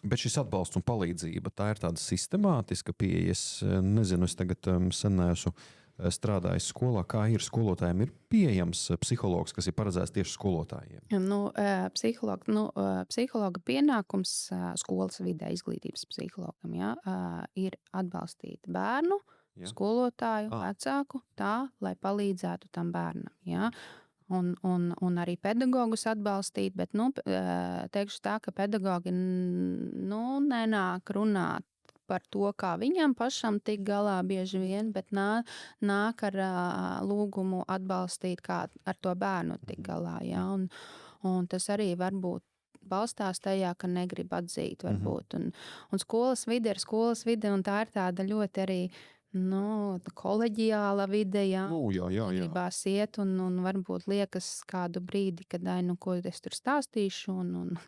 Bet šis atbalsts un palīdzība, tā ir tāda sistemātiska pieeja. Es nezinu, es tagad sen neesmu strādājis skolā, kā ir skolotājiem, ir pieejams psihologs, kas ir paredzēts tieši skolotājiem? Psihologa pienākums skolas vidē, izglītības psihologam, ja, ir atbalstīt bērnu, skolotāju, vecāku tā, lai palīdzētu tam bērnam. Ja. Un arī pedagogus atbalstīt, bet teikšu tā, ka pedagogi nenāk runāt par to, kā viņam pašam tik galā bieži vien, bet nāk ar lūgumu atbalstīt, kā ar to bērnu tik galā. Ja? Un tas arī varbūt balstās tajā, ka negrib atzīt varbūt. Un skolas vide ir skolas vide, un tā ir tāda ļoti arī koleģiāla vide, jā. Jā. Gribās iet un varbūt liekas kādu brīdi, kad ko es tur stāstīšu un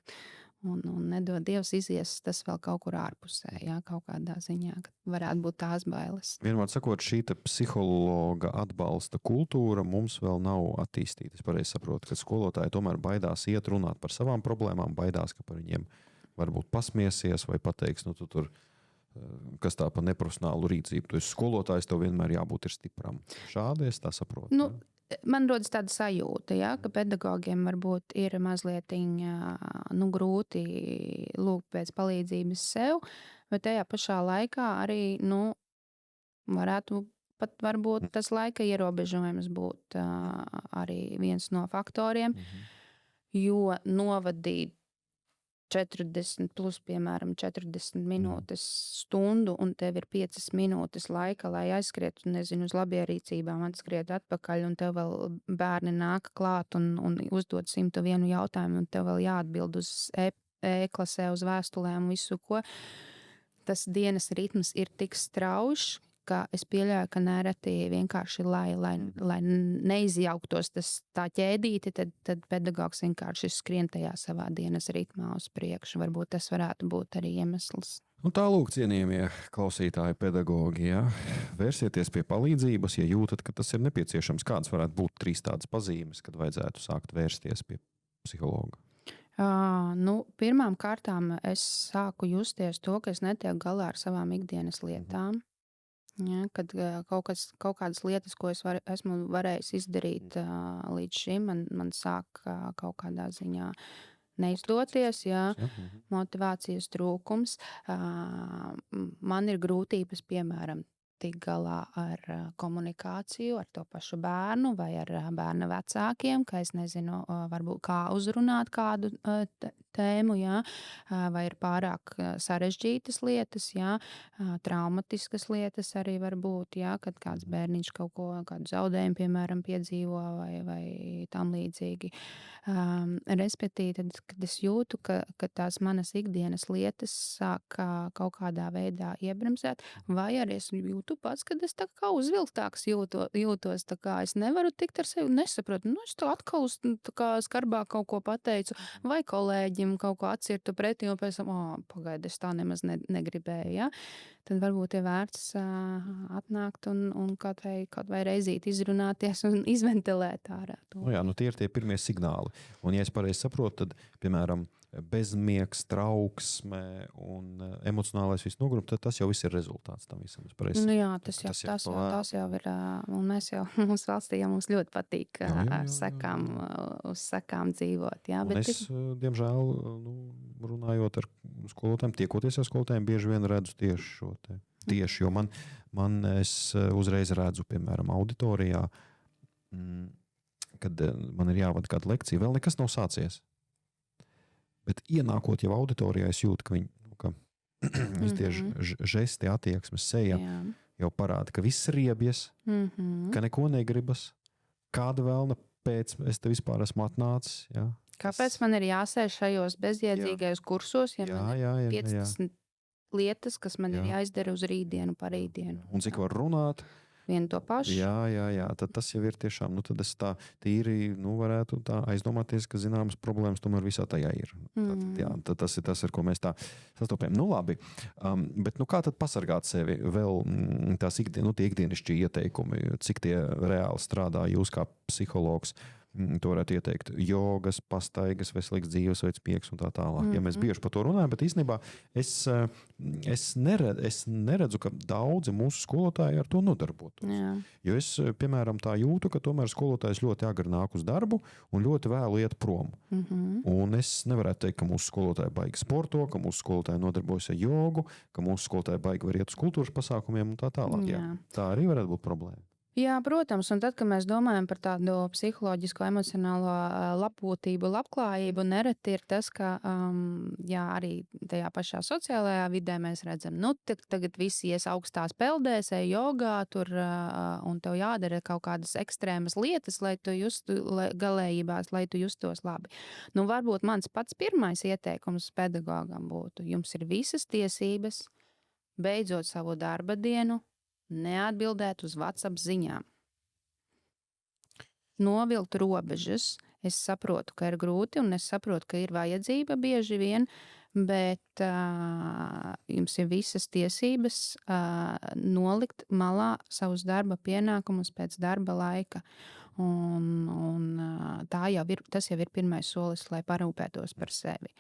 nedod Dievs izies tas vēl kaut kur ārpusē, jā, kaut kādā ziņā, ka varētu būt tās bailes. Vienmēr sakot, šī psihologa atbalsta kultūra mums vēl nav attīstīta. Es pareizi saprotu, ka skolotāji tomēr baidās iet runāt par savām problēmām, baidās, ka par viņiem varbūt pasmiesies vai pateiks, tu tur kas tā par neprofesionālu rīcību. Tu esi skolotājs, tev vienmēr jābūt ir stipram. Šādi es tā saprotu. Man rodas tāda sajūta, ja, ka pedagogiem varbūt ir mazliet grūti lūgt pēc palīdzības sev, bet tajā pašā laikā arī varētu pat varbūt tas laika ierobežojums būt arī viens no faktoriem, jo novadīt 40 plus, piemēram, 40 minūtes stundu, un tev ir 5 minūtes laika, lai aizskrietu, nezinu, uz labierīcībām, atskriet atpakaļ, un tev vēl bērni nāk klāt un uzdod 101 jautājumu, un tev vēl jāatbild uz e-klasē, uz vēstulēm, visu ko. tas dienas ritms ir tik strauji, ka es pieļauju, ka nereti vienkārši, lai neizjauktos tā ķēdīte, tad pedagogs vienkārši skrien tajā savā dienas ritmā uz priekšu. Varbūt tas varētu būt arī iemesls. Tālūk, cienījamie klausītāji, pedagogi, ja? Vērsieties pie palīdzības, ja jūtat, ka tas ir nepieciešams. Kādas varētu būt 3 tādas pazīmes, kad vajadzētu sākt vērsties pie psihologa? Pirmām kārtām es sāku justies to, ka es netieku galā ar savām ikdienas lietām. Ja, kad kaut kādas lietas, ko es esmu varējis izdarīt līdz šim, man sāk kaut kādā ziņā neizdoties, motivācijas trūkums. Man ir grūtības, piemēram, tikt galā ar komunikāciju ar to pašu bērnu vai ar bērna vecākiem, ka es nezinu, varbūt kā uzrunāt kādu tēmu, vai ir pārāk sarežģītas lietas, traumatiskas lietas arī var būt, kad kāds bērniņš kādu zaudējumu, piemēram, piedzīvo vai tam līdzīgi. Respektīvi, tad, kad es jūtu, ka tās manas ikdienas lietas sāk kaut kādā veidā iebremzēt, vai arī es jūtu pats, kad es tā kā uzvilktāks jūtos, tā kā es nevaru tikt ar sevi, nesaprotu, es tā atkal tā kā skarbāk kaut ko pateicu, vai kolēģim kaut ko atcirtu pretī, un pēc tam, pagaidi, es tā nemaz negribēju, Tad varbūt ir vērts atnākt un kaut vai reizīt izrunāties un izventilēt ārā to. Tie ir tie pirmie signāli. Un, ja es pareizi saprotu, tad, piemēram, bezmiegs, trauksme un emocionālais viss nogurums, tad tas jau viss ir rezultāts tam visam. Tas jau ir, un mēs jau, mums valstī jau mums ļoti patīk ar sekām dzīvot. Es, diemžēl, runājot ar skolotājiem, tiekoties ar skolotājiem, bieži vien redzu tieši šo tieši, jo es uzreiz redzu, piemēram, auditorijā, kad man ir jāvada kāda lekcija, vēl nekas nav sācies. Bet ienākot jau auditorijā, es jūtu, ka viņi tie žesti, attieksmes, seja jau parāda, ka viss riebjas, ka neko negribas, kāda vēlna pēc es te vispār esmu atnācis. Kāpēc man ir jāsēž šajos bezjēdzīgajos kursos, ja man ir 15 lietas, kas man ir jāizdara uz rītdienu, parītdienu? Un cik var runāt? Vienu to pašu. Jā, tad tas jau ir tiešām, tad es tā tīri, varētu tā aizdomāties, ka zināmas problēmas tomēr visā tajā ir. Tad tas ir tas, ar ko mēs tā sastopējam. Labi, bet kā tad pasargāt sevi? Vēl tās tie ikdienišķi ieteikumi, cik tie reāli strādā jūs kā psihologs? To varētu ieteikt jogas, pastaigas, veselīgs dzīvesveids, miegs un tā tālāk. Ja mēs bieži par to runājam, bet īstenībā es neredzu, ka daudzi mūsu skolotāji ar to nodarbotos. Jo es, piemēram, tā jūtu, ka tomēr skolotājs ļoti agri nāk uz darbu un ļoti vēlu iet prom. Un es nevarētu teikt, ka mūsu skolotāji baigi sporto, ka mūsu skolotāji nodarbojas ar jogu, ka mūsu skolotāji baigi var iet uz kultūras pasākumiem un tā tālāk. Tā arī varētu būt problēma. Jā, protams, un tad, kad mēs domājam par tādu psiholoģisko, emocionālo labklājību, nereti ir tas, ka arī tajā pašā sociālajā vidē mēs redzam, tagad visi ies augstās peldēs, jogā, un tev jādara kaut kādas ekstrēmas lietas, lai tu galējībās, lai tu justos labi. Varbūt mans pats pirmais ieteikums pedagogam būtu, jums ir visas tiesības, beidzot savu darba dienu, neatbildēt uz WhatsApp ziņām. Novilkt robežas. Es saprotu, ka ir grūti, un es saprotu, ka ir vajadzība bieži vien, bet jums ir visas tiesības nolikt malā savus darba pienākumus pēc darba laika. Tas jau ir pirmais solis, lai parūpētos par sevi.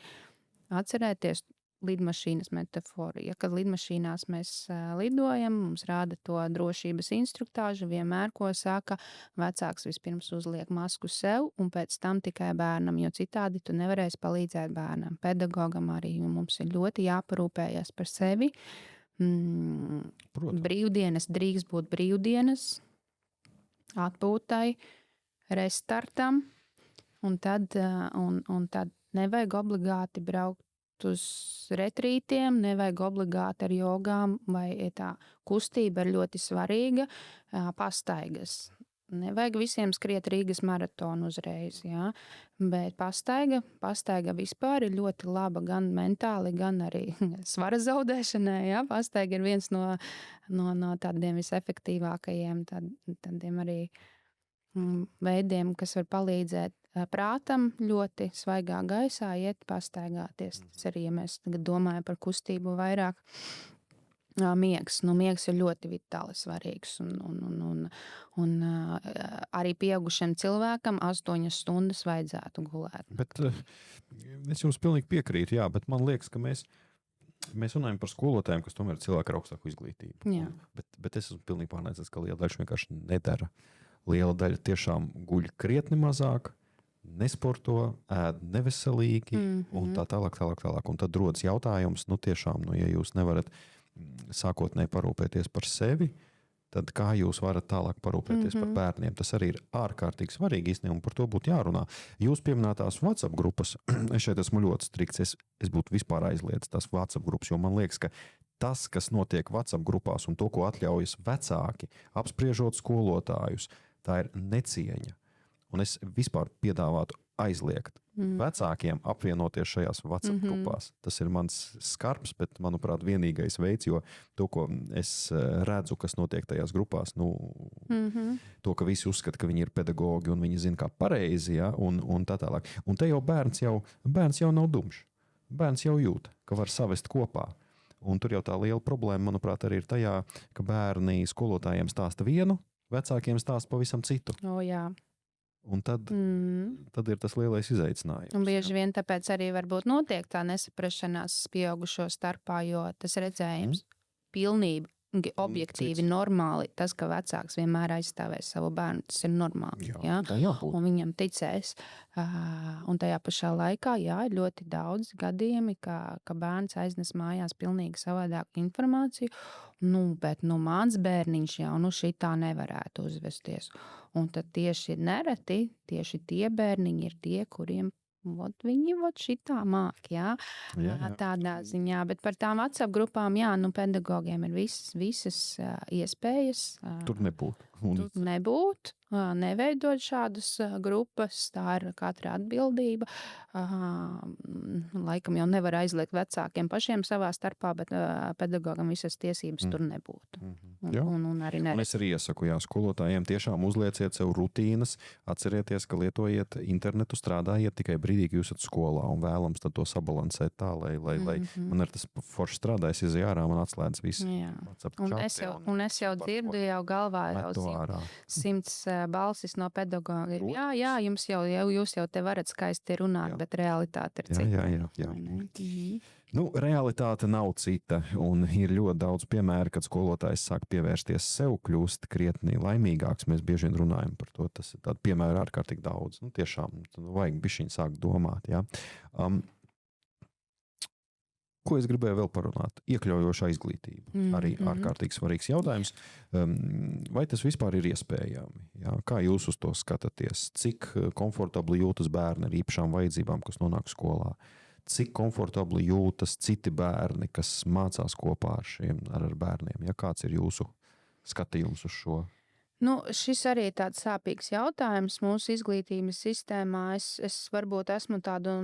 Atcerēties lidmašīnas metaforu. Kad lidmašīnās mēs lidojam, mums rāda to drošības instruktāžu, vienmēr, ko saka, vecāks vispirms uzliek masku sev un pēc tam tikai bērnam, jo citādi tu nevarēsi palīdzēt bērnam. Pedagogam arī mums ir ļoti jāparūpējas par sevi. Brīvdienas drīkst būt brīvdienas, atpūtai, restartam, un tad nevajag obligāti braukt uz retrītiem, nevajag obligāti ar jogām, vai tā kustība ir ļoti svarīga. Pastaigas. nevajag visiem skriet Rīgas maratonu uzreiz, jā, bet pastaiga vispār ir ļoti laba gan mentāli, gan arī svara zaudēšanai, jā. Pastaiga ir viens no tādiem visefektīvākajiem tādiem arī veidiem, kas var palīdzēt prātam ļoti svaigā gaisā iet pastaigāties. Tas arī, ja mēs tagad domājam par kustību vairāk, miegs. Miegs ir ļoti vitāli svarīgs. Un arī pieaugušiem cilvēkam 8 stundas vajadzētu gulēt. Bet es jums pilnīgi piekrītu, jā, bet man liekas, ka mēs runājam par skolotājiem, kas tomēr ir cilvēki ar augstāku izglītību. Jā. Bet es esmu pilnīgi pārliecināts, ka liela daļa vienkārši nedara. Liela daļa tiešām guļ krietni mazāk, nesporto, ēd neveselīgi un tā tālāk. Un tad rodas jautājums, tiešām, ja jūs nevarat sākotnēji parūpēties par sevi, tad kā jūs varat tālāk parūpēties par bērniem? Tas arī ir ārkārtīgi svarīgi īstenībā, un par to būtu jārunā. Jūs pieminētās WhatsApp grupas, es šeit esmu ļoti strikts, es būtu vispār aizliedzis tās WhatsApp grupas, jo man liekas, ka tas, kas notiek WhatsApp grupās un to, ko atļaujas vecāki, apspriežot skolotājus, tā ir necieņa. Un es vispār piedāvātu aizliegt vecākiem apvienoties šajās WhatsApp grupās. Tas ir mans skarbs, bet, manuprāt, vienīgais veids, jo to, ko es redzu, kas notiek tajās grupās, to, ka visi uzskata, ka viņi ir pedagogi un viņi zina, kā pareizi, ja, un tā tālāk. Un te jau bērns jau nav dumšs. Bērns jau jūt, ka var savest kopā. Un tur jau tā liela problēma, manuprāt, arī ir tajā, ka bērni skolotājiem stāsta vienu, vecākiem stāsta pavisam citu. Jā. Un tad ir tas lielais izaicinājums. Un bieži vien tāpēc arī varbūt notiek tā nesaprašanās pieaugušo starpā, jo tas redzējums pilnīgi objektīvi normāli. Tas, ka vecāks vienmēr aizstāvēs savu bērnu, tas ir normāli. Jā, un viņam ticēs. Un tajā pašā laikā, ir ļoti daudz gadījumi, ka bērns aiznes mājās pilnīgi savādāku informāciju. Bet mans bērniņš jau šitā nevarētu uzvesties. Un tad tieši nereti, tieši tie bērniņi ir tie, kuriem viņi šitā māk, jā. Tādā ziņā. Bet par tām WhatsApp grupām, pedagogiem ir visas iespējas. Tur nebūt. Neveidot šādas grupas, tā ir katra atbildība. Laikam jau nevar aizliegt vecākiem pašiem savā starpā, bet pedagogam visas tiesības tur nebūtu. Un arī un es arī iesaku, skolotājiem tiešām uzlieciet sev rutīnas, atcerieties, ka lietojiet internetu, strādājiet tikai brīdī, kad jūs esat skolā, un vēlams tad to sabalansēt tā, lai man ir tas forši strādājis, izēj ārā, man atslēdz visu. Un es jau dzirdu jau galvā jau 100 balsis no pedagoga. Jā, jūs jau te varat skaisti runāt, bet realitāte ir cita. Jā. Realitāte nav cita, un ir ļoti daudz piemēru, kad skolotājs sāk pievērsties sev, kļūst krietni laimīgāks. Mēs bieži vien runājam par to, tas ir tādi piemēri ārkārtīgi daudz. Tiešām vajag bišķiņ sākt domāt, jā. Ko es gribēju vēl parunāt? Iekļaujošā izglītība. Arī ārkārtīgi svarīgs jautājums. Vai tas vispār ir iespējami? Jā? Kā jūs uz to skatāties? Cik komfortabli jūtas bērni ar īpašām vajadzībām, kas nonāk skolā? Cik komfortabli jūtas citi bērni, kas mācās kopā ar bērniem? Ja? Kāds ir jūsu skatījums uz šo? Šis arī ir tāds sāpīgs jautājums mūsu izglītības sistēmā. Es varbūt esmu tādu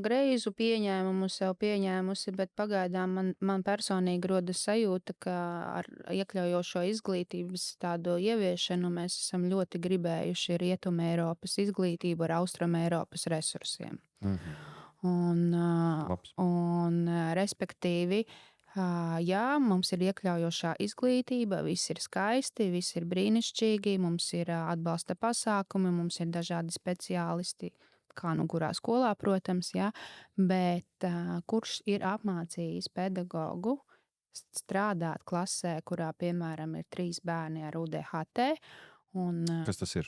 greizu pieņēmumu sev pieņēmusi, bet pagaidām man personīgi rodas sajūta, ka ar iekļaujošo izglītības tādu ieviešanu mēs esam ļoti gribējuši Rietuma Eiropas izglītību ar Austruma Eiropas resursiem. Un respektīvi, mums ir iekļaujošā izglītība, viss ir skaisti, viss ir brīnišķīgi, mums ir atbalsta pasākumi, mums ir dažādi speciālisti, kā kurā skolā, protams, bet kurš ir apmācījis pedagogu strādāt klasē, kurā, piemēram, ir 3 bērni ar UDHT. Kas tas ir?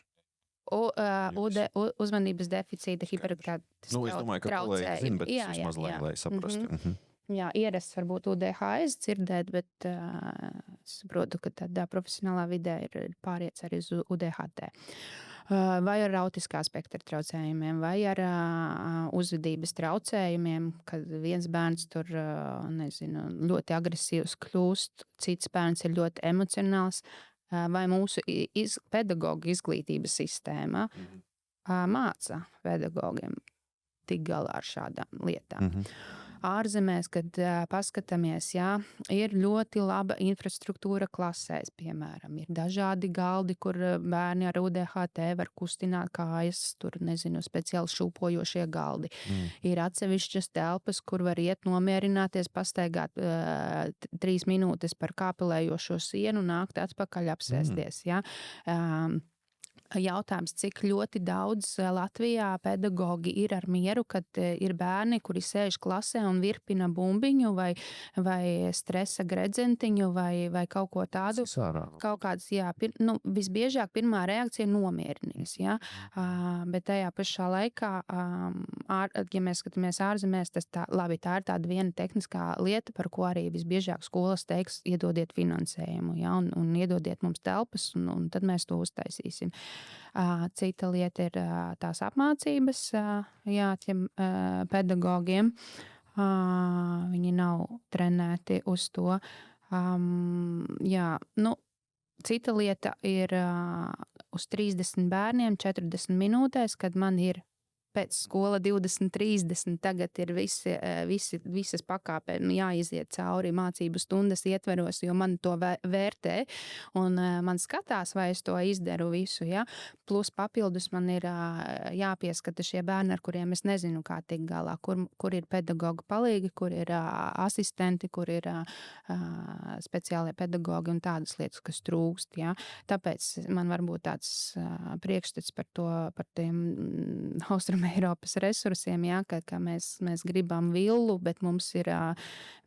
Uzmanības deficīta hiperaktivitātes traucējumi. Es domāju, ka kolēģi zina, bet vismaz lai saprastu. Jā, ierasts varbūt UDHS dzirdēt, bet es saprotu, ka tādā profesionālā vidē ir pāriets arī uz UDHT. Vai ar autiskā spektra traucējumiem, vai ar uzvedības traucējumiem, kad viens bērns tur, ļoti agresīvs kļūst, cits bērns ir ļoti emocionāls. vai mūsu pedagoģu izglītības sistēma māca pedagogiem tik galā ar šādām lietām. Ārzemēs, kad paskatāmies, ir ļoti laba infrastruktūra klasēs, piemēram. Ir dažādi galdi, kur bērni ar UDHT var kustināt kājas, tur, speciāli šūpojošie galdi. Ir atsevišķas telpas, kur var iet nomierināties, pastaigāt 3 minūtes par kāpelējošo sienu, nākt atpakaļ apsēsties, Jautājums, cik ļoti daudz Latvijā pedagogi ir ar mieru, kad ir bērni, kuri sēž klasē un virpina bumbiņu vai stresa gredzentiņu vai kaut ko tādu. Kaut kāds, visbiežāk pirmā reakcija ir nomierinies, bet tajā pašā laikā, ja mēs skatāmies ārzemēs, tā ir tāda viena tehniskā lieta, par ko arī visbiežāk skolas teiks, iedodiet finansējumu, un iedodiet mums telpas, un tad mēs to uztaisīsim. Cita lieta ir tās apmācības tiem pedagogiem. Viņi nav trenēti uz to. Cita lieta ir uz 30 bērniem 40 minūtēs, kad man ir pēc skola 20-30, tagad ir visas pakāpē jāiziet cauri mācību stundas ietveros, jo man to vērtē, un man skatās, vai es to izdaru visu, Plus papildus man ir jāpieskata šie bērni, ar kuriem es nezinu, kā tikt galā, kur ir pedagoga palīgi, kur ir asistenti, kur ir speciālie pedagogi un tādas lietas, kas trūkst, Tāpēc man varbūt tāds priekšstats par tiem Austrum Eiropas resursiem, ka mēs gribam villu, bet mums ir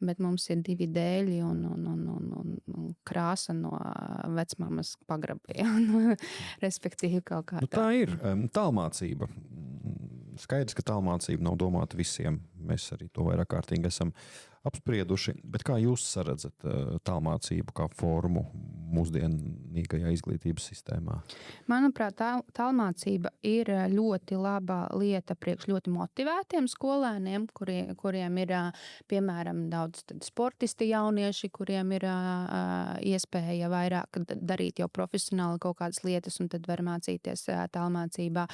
2 dēļi un krāsa no vecmāmas pagraba, respektīvi kaut kā tā. Tā ir tālmācība. Skaidrs, ka tālmācība nav domāta visiem. Mēs arī to vairāk kārtīgi esam apsprieduši. Bet kā jūs saredzat tālmācību kā formu mūsdienīgajā izglītības sistēmā? Manuprāt, tālmācība ir ļoti laba lieta priekš ļoti motivētiem skolēniem, kuriem ir, piemēram, daudz sportisti jaunieši, kuriem ir iespēja vairāk darīt jau profesionāli kaut kādas lietas un tad var mācīties tālmācībā,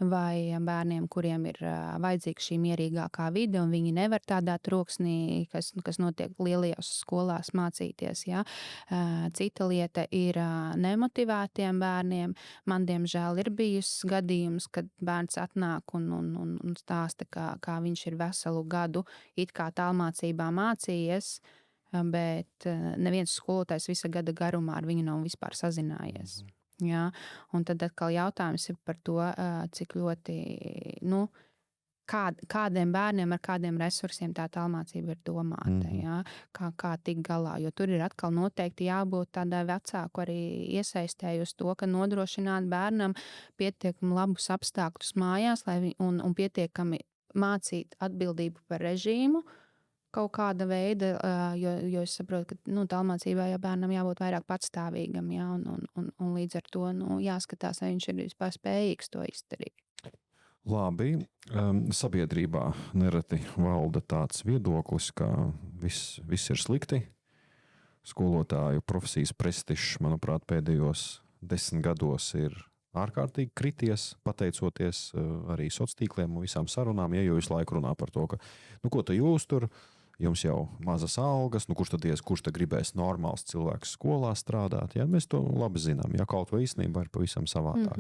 vai bērniem, kuriem ir vajadzīga šī mierīgākā vide un viņi nevar tādā troksnī, kas notiek lielajās skolās mācīties. Cita lieta ir nemotivētiem bērniem. Man, diemžēl, ir bijis gadījums, kad bērns atnāk un stāsta, kā viņš ir veselu gadu it kā tālmācībā mācījies, bet neviens skolotājs visa gada garumā ar viņu nav vispār sazinājies. Un tad atkal jautājums ir par to, cik ļoti, kādiem bērniem ar kādiem resursiem tā tālmācība ir domāta, kā tikt galā, jo tur ir atkal noteikti jābūt tādai vecāku arī iesaistēji uz to, ka nodrošināt bērnam pietiekami labus apstākļus mājās, un pietiekami mācīt atbildību par režīmu, kaut kāda veida, jo es saprotu, ka tālmācībā bērnam jābūt vairāk patstāvīgam, un līdz ar to jāskatās, vai viņš ir vispār spējīgs to izdarīt. Labi, sabiedrībā nereti valda tāds viedoklis, ka viss ir slikti. Skolotāju profesijas prestižs, manuprāt, pēdējos 10 gados ir ārkārtīgi krities, pateicoties arī sociāliem tīkliem un visām sarunām, jo visu laiku runā par to, ka, ko tu jūs tur, jums jau mazas algas, kurš tad gribēs normāls cilvēks skolā strādāt, mēs to labi zinām, kaut vai īstenībā ir pavisam savādāk.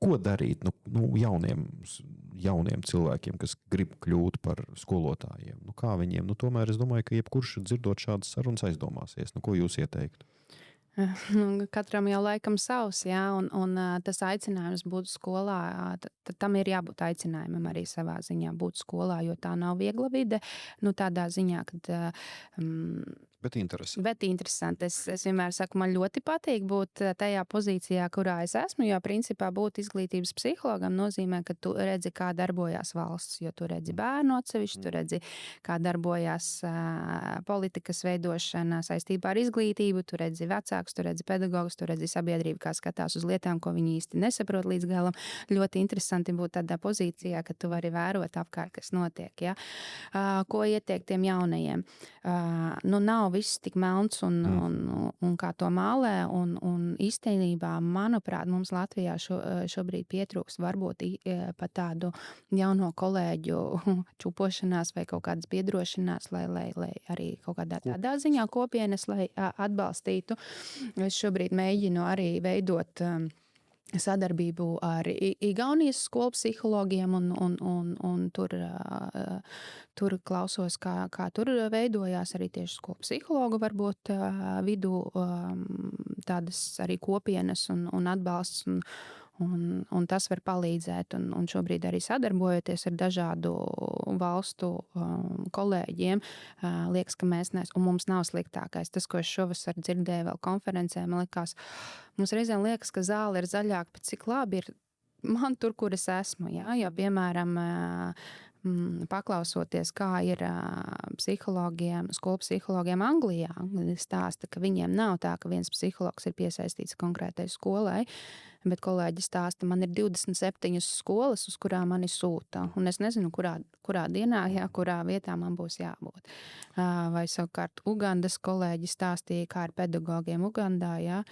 Ko darīt jauniem cilvēkiem, kas grib kļūt par skolotājiem? Kā viņiem? Tomēr es domāju, ka jebkurš dzirdot šādas sarunas aizdomāsies. Ko jūs ieteiktu? Katram jau laikam savs, un tas aicinājums būt skolā, tam ir jābūt aicinājumam arī savā ziņā būt skolā, jo tā nav viegla vide, tādā ziņā, kad Bet interesanti. Bet interesanti. Es vienmēr saku, man ļoti patīk būt tajā pozīcijā, kurā es esmu, jo principā būt izglītības psihologam nozīmē, ka tu redzi, kā darbojās valsts, jo tu redzi bērnu atsevišķi, tu redzi, kā darbojās politikas veidošana saistībā ar izglītību, tu redzi vecākus, tu redzi pedagogus, tu redzi sabiedrību, kā skatās uz lietām, ko viņi īsti nesaprot līdz galam. Ļoti interesanti būt tādā pozīcijā, ka tu vari vērot apkārt, kas notiek. Ko ieteikt tiem jaunajiem? Nav nav viss tik melns un kā to mālē. Un īstenībā, manuprāt, mums Latvijā šobrīd pietrūks varbūt pat tādu jauno kolēģu čupošanās vai kaut kādas biedrošanās, lai arī kaut kādā tādā ziņā kopienas, lai atbalstītu. Es šobrīd mēģinu arī veidot sadarbību ar Igaunijas skolu psihologiem un tur klausos, kā tur veidojās arī tieši skolu psihologu varbūt vidū tādas arī kopienas un atbalsts un tas var palīdzēt. Un šobrīd arī sadarbojoties ar dažādu valstu kolēģiem, liekas, ka mums nav sliktākais. Tas, ko es šovasar dzirdēju vēl konferencē, man likās, mums reizēm liekas, ka zāle ir zaļāka, bet cik labi ir man tur, kur es esmu. Jā? Jo, piemēram, paklausoties, kā ir skolu psihologiem Anglijā, stāsta, ka viņiem nav tā, ka viens psihologs ir piesaistīts konkrētai skolai, bet kolēģi stāsta, man ir 27 skolas, uz kurām mani sūta, un es nezinu, kurā dienā, kurā vietā man būs jābūt. Vai savukārt Ugandas kolēģi stāstīja, kā ar pedagogiem Ugandā,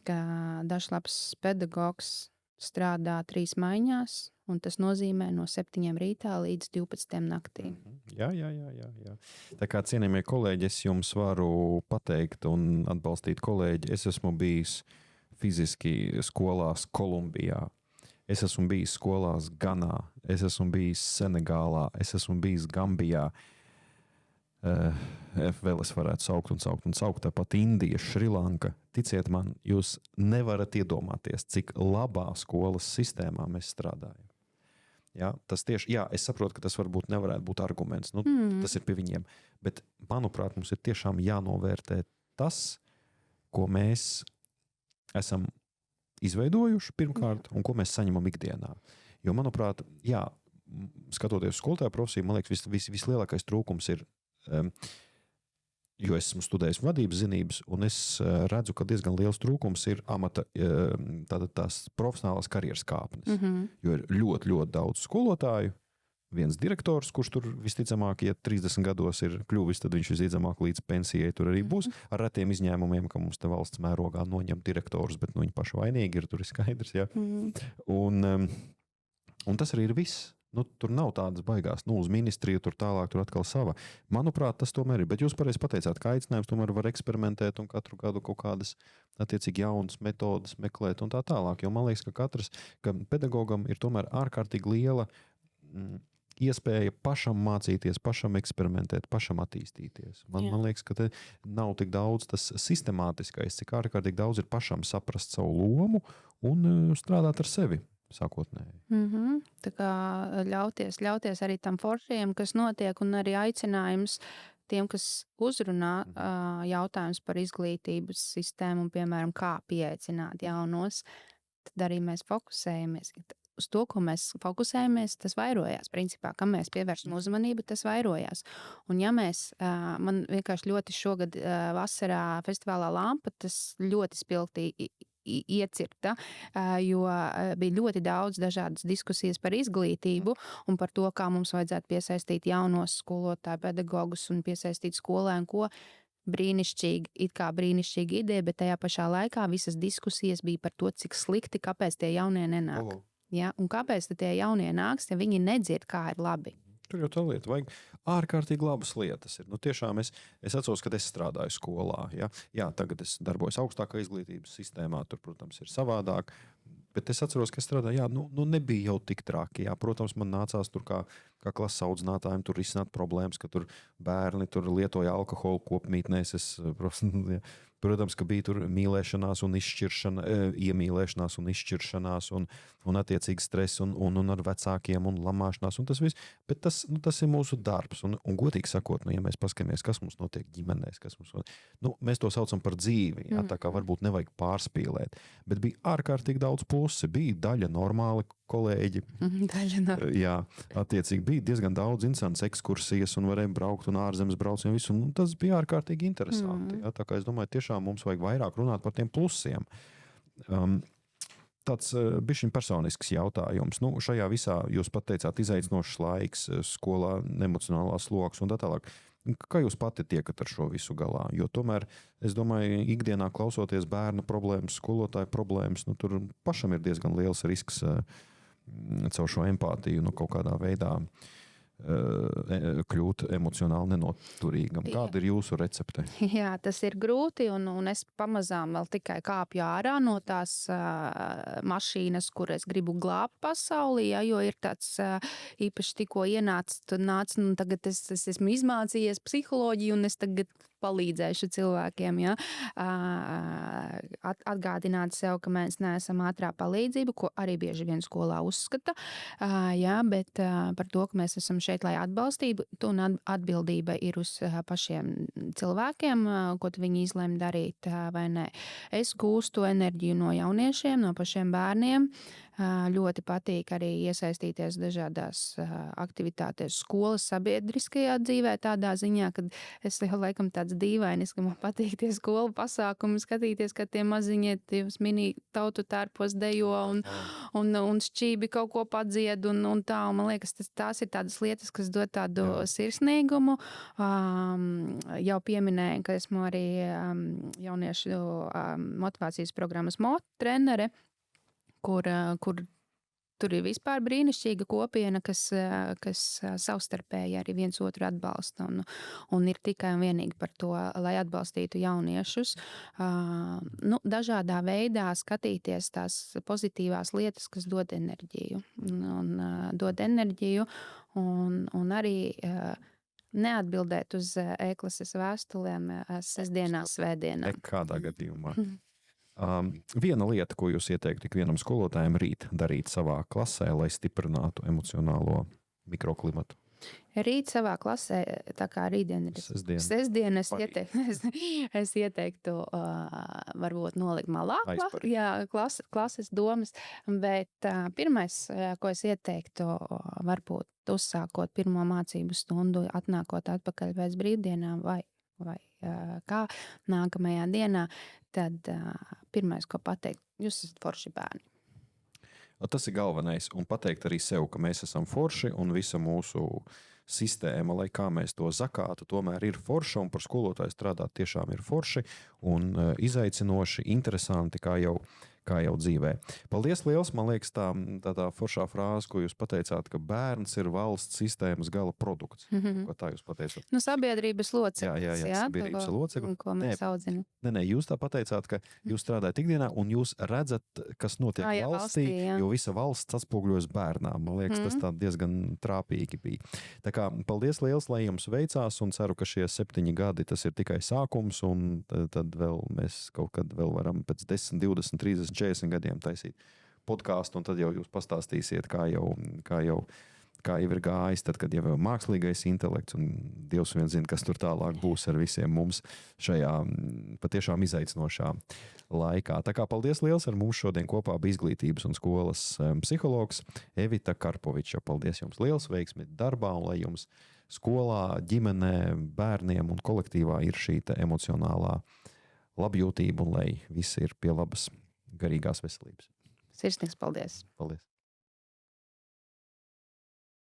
ka dažlabs pedagogs strādā 3 maiņās, un tas nozīmē no 7 rītā līdz 12 naktī. Jā. Tā kā cienījamie kolēģi, es jums varu pateikt un atbalstīt kolēģi, es esmu bijis fiziski skolās Kolumbijā, es esmu bijis skolās Ganā, es esmu bijis Senegālā, es esmu bijis Gambijā, vēl es varētu saukt, tāpat Indija, Šrilanka. Ticiet man, jūs nevarat iedomāties, cik labā skolas sistēmā mēs strādājam. Ja, tas tieši, es saprotu, ka tas varbūt nevarētu būt arguments, tas ir pie viņiem, bet manuprāt, mums ir tiešām jānovērtē tas, ko mēs esam izveidojuši pirmkārt un ko mēs saņemam ikdienā. Jo, manuprāt, skatoties uz skolotāju profesiju, man liekas, vislielākais trūkums ir, jo es esmu studējis vadības zinības, un es redzu, ka diezgan liels trūkums ir amata, tās profesionālās karjeras kāpnes. Jo ir ļoti, ļoti daudz skolotāju, viens direktors, kurš tur visticamāk, ja 30 gados ir kļuvis, tad viņš visticamāk līdz pensijai tur arī būs, ar retiem izņēmumiem, ka mums te valsts mērogā noņem direktorus, bet viņi paši vainīgi ir, tur ir skaidrs, Un tas arī ir viss. Tur nav tādas baigās, uz ministriju, tur tālāk, tur atkal sava. Manuprāt, tas tomēr ir, bet jūs pareizi pateicāt, ka aicinājums tomēr var eksperimentēt un katru gadu kaut kādas attiecīgi jaunas metodas meklēt un tā tālāk, jo man liekas, ka pedagogam ir tomēr ārkārtīgi liela iespēja pašam mācīties, pašam eksperimentēt, pašam attīstīties. Man liekas, ka te nav tik daudz tas sistemātiskais, cik ārkārtīgi daudz ir pašam saprast savu lomu un strādāt ar sevi. Sākotnēji. Tā kā ļauties arī tam foršajam, kas notiek, un arī aicinājums tiem, kas uzrunā jautājums par izglītības sistēmu, un, piemēram, kā pieaicināt jaunos, tad arī mēs fokusējamies. Uz to, ko mēs fokusējamies, tas vairojās. Principā, kam mēs pievēršam uzmanību, tas vairojās. Un ja man vienkārši ļoti šogad vasarā festivālā Lampa, tas ļoti spilgti iecirta, jo bija ļoti daudz dažādas diskusijas par izglītību un par to, kā mums vajadzētu piesaistīt jaunos skolotāju pedagogus un piesaistīt skolēnu, ko brīnišķīga ideja, bet tajā pašā laikā visas diskusijas bija par to, cik slikti, kāpēc tie jaunie nenāk. Ja? Un kāpēc tie jaunie nāks, ja viņi nedzird, kā ir labi? Tur jau tā lieta, vajag ārkārtīgi labas lietas. Tiešām es atceros, kad es strādāju skolā. Jā, tagad es darbojos augstākā izglītības sistēmā, tur, protams, ir savādāk. Bet es atceros, ka es strādāju, nebija jau tik traki. Jā, protams, man nācās tur kā klases audzinātājiem tur risināt problēmas, ka tur bērni tur lietoja alkoholu kopmītnēs. Protams, ka bija tur mīlēšanās un izšķiršana, iemīlēšanās un izšķiršanās un attiecīgi stress un ar vecākiem un lamāšanās un tas viss. Bet tas ir mūsu darbs. Un godīgi sakot, ja mēs paskatāmies, kas mums notiek ģimenēs, mēs to saucam par dzīvi. Jā, tā kā varbūt nevajag pārspīlēt. Bet bija ārkārtīgi daudz plusi. Bija daļa normāli kolēģi. Jā, attiecīgi bija diezgan daudz interesantas ekskursijas un varēja braukt un ārzemes braucienu visu. Un tas bija ārkārtīgi interesanti. Jā, tā kā es domāju, tiešām mums vajag vairāk runāt par tiem plusiem. Tāds bišķiņ personisks jautājums. Šajā visā jūs pat teicāt izaicinošs laiks, skolā emocionālās sloks un tā tālāk. Kā jūs pati tiekat ar šo visu galā? Jo tomēr, es domāju, ikdienā klausoties bērnu problēmas, skolotāju problēmas, tur pašam ir diezgan liels risks caur šo empātiju kaut kādā veidā kļūt emocionāli nenoturīgam. Kāda ir jūsu recepte? Jā, tas ir grūti, un es pamazām vēl tikai kāpju ārā no tās mašīnas, kur es gribu glābt pasauli, ja, jo ir tāds īpaši tikko nāc, tagad es esmu izmācījies psiholoģiju, un es tagad palīdzēšu cilvēkiem, ja. Atgādināt sev, ka mēs neesam ātrā palīdzība, ko arī bieži vien skolā uzskata, ja, bet par to, ka mēs esam šeit, lai atbalstītu, un atbildība ir uz pašiem cilvēkiem, ko viņi izlem darīt vai nē. Es gūstu enerģiju no jauniešiem, no pašiem bērniem. Ļoti patīk arī iesaistīties dažādās aktivitātēs skolas sabiedriskajā dzīvē, tādā ziņā, ka es laikam tāds dīvainis, ka man patīk tie skolu pasākumi, skatīties, ka tie maziņie mini tautu tērpos dejo un šķībi kaut ko padzied un tā. Un man liekas, tās ir tādas lietas, kas dod tādu sirsnīgumu. Jau pieminēju, ka esmu arī jauniešu motivācijas programmas trenere, kur tur ir vispār brīnišķīga kopiena, kas savstarpēji arī viens otru atbalsta un ir tikai un vienīgi par to, lai atbalstītu jauniešus. Dažādā veidā skatīties tās pozitīvās lietas, kas dod enerģiju. Un arī neatbildēt uz e-klases vēstulēm sestdienās, svētdienā. Kādā gadījumā? Viena lieta, ko jūs ieteiktu ikvienam skolotājam rīt darīt savā klasē, lai stiprinātu emocionālo mikroklimatu? Rīt savā klasē, tā kā rītdien ir sestdiena, es ieteiktu varbūt nolikt malā klases domas, bet pirmais, ko es ieteiktu, varbūt uzsākot pirmo mācību stundu, atnākot atpakaļ pēc brīvdienām vai kā nākamajā dienā, tad pirmais, ko pateikt, jūs esat forši bērni. Tas ir galvenais, un pateikt arī sev, ka mēs esam forši un visa mūsu sistēma, lai kā mēs to zakātu, tomēr ir forša, un par skolotāju strādāt tiešām ir forši un izaicinoši, interesanti, kā jau dzīvē. Paldies liels, man liekas, tā foršā frāze, ko jūs pateicāt, ka bērns ir valsts sistēmas gala produkts. Ko tā jūs pateicāt? Sabiedrības loceklis. Jā, sabiedrības loceklis. Ko mēs audzinām. Nē, jūs tā pateicāt, ka jūs strādājat ikdienā un jūs redzat, kas notiek valstī, jo visa valsts atspoguļojas bērnām. Man liekas, tas tā diezgan trāpīgi bija. Tā kā paldies liels, lai jums veicās, un ceru, ka šie 7 gadi tas ir tikai sākums, un tad vēl mēs kaut kad vēl varam pēc 10, 20, 30, 40 gadiem taisīt podkāstu, un tad jau jūs pastāstīsiet, kā jau ir gājis, tad, kad jau ir mākslīgais intelekts, un Dievs vien zina, kas tur tālāk būs ar visiem mums šajā patiešām izaicinošā laikā. Tā kā paldies liels, ar mums šodien kopā bija izglītības un skolas psihologs Evita Karpoviča. Paldies jums liels, veiksmi darbā, un lai jums skolā, ģimenē, bērniem un kolektīvā ir šī emocionālā labjūtība, un lai viss ir pie labas garīgās veselības. Sirsnīgs paldies! Paldies!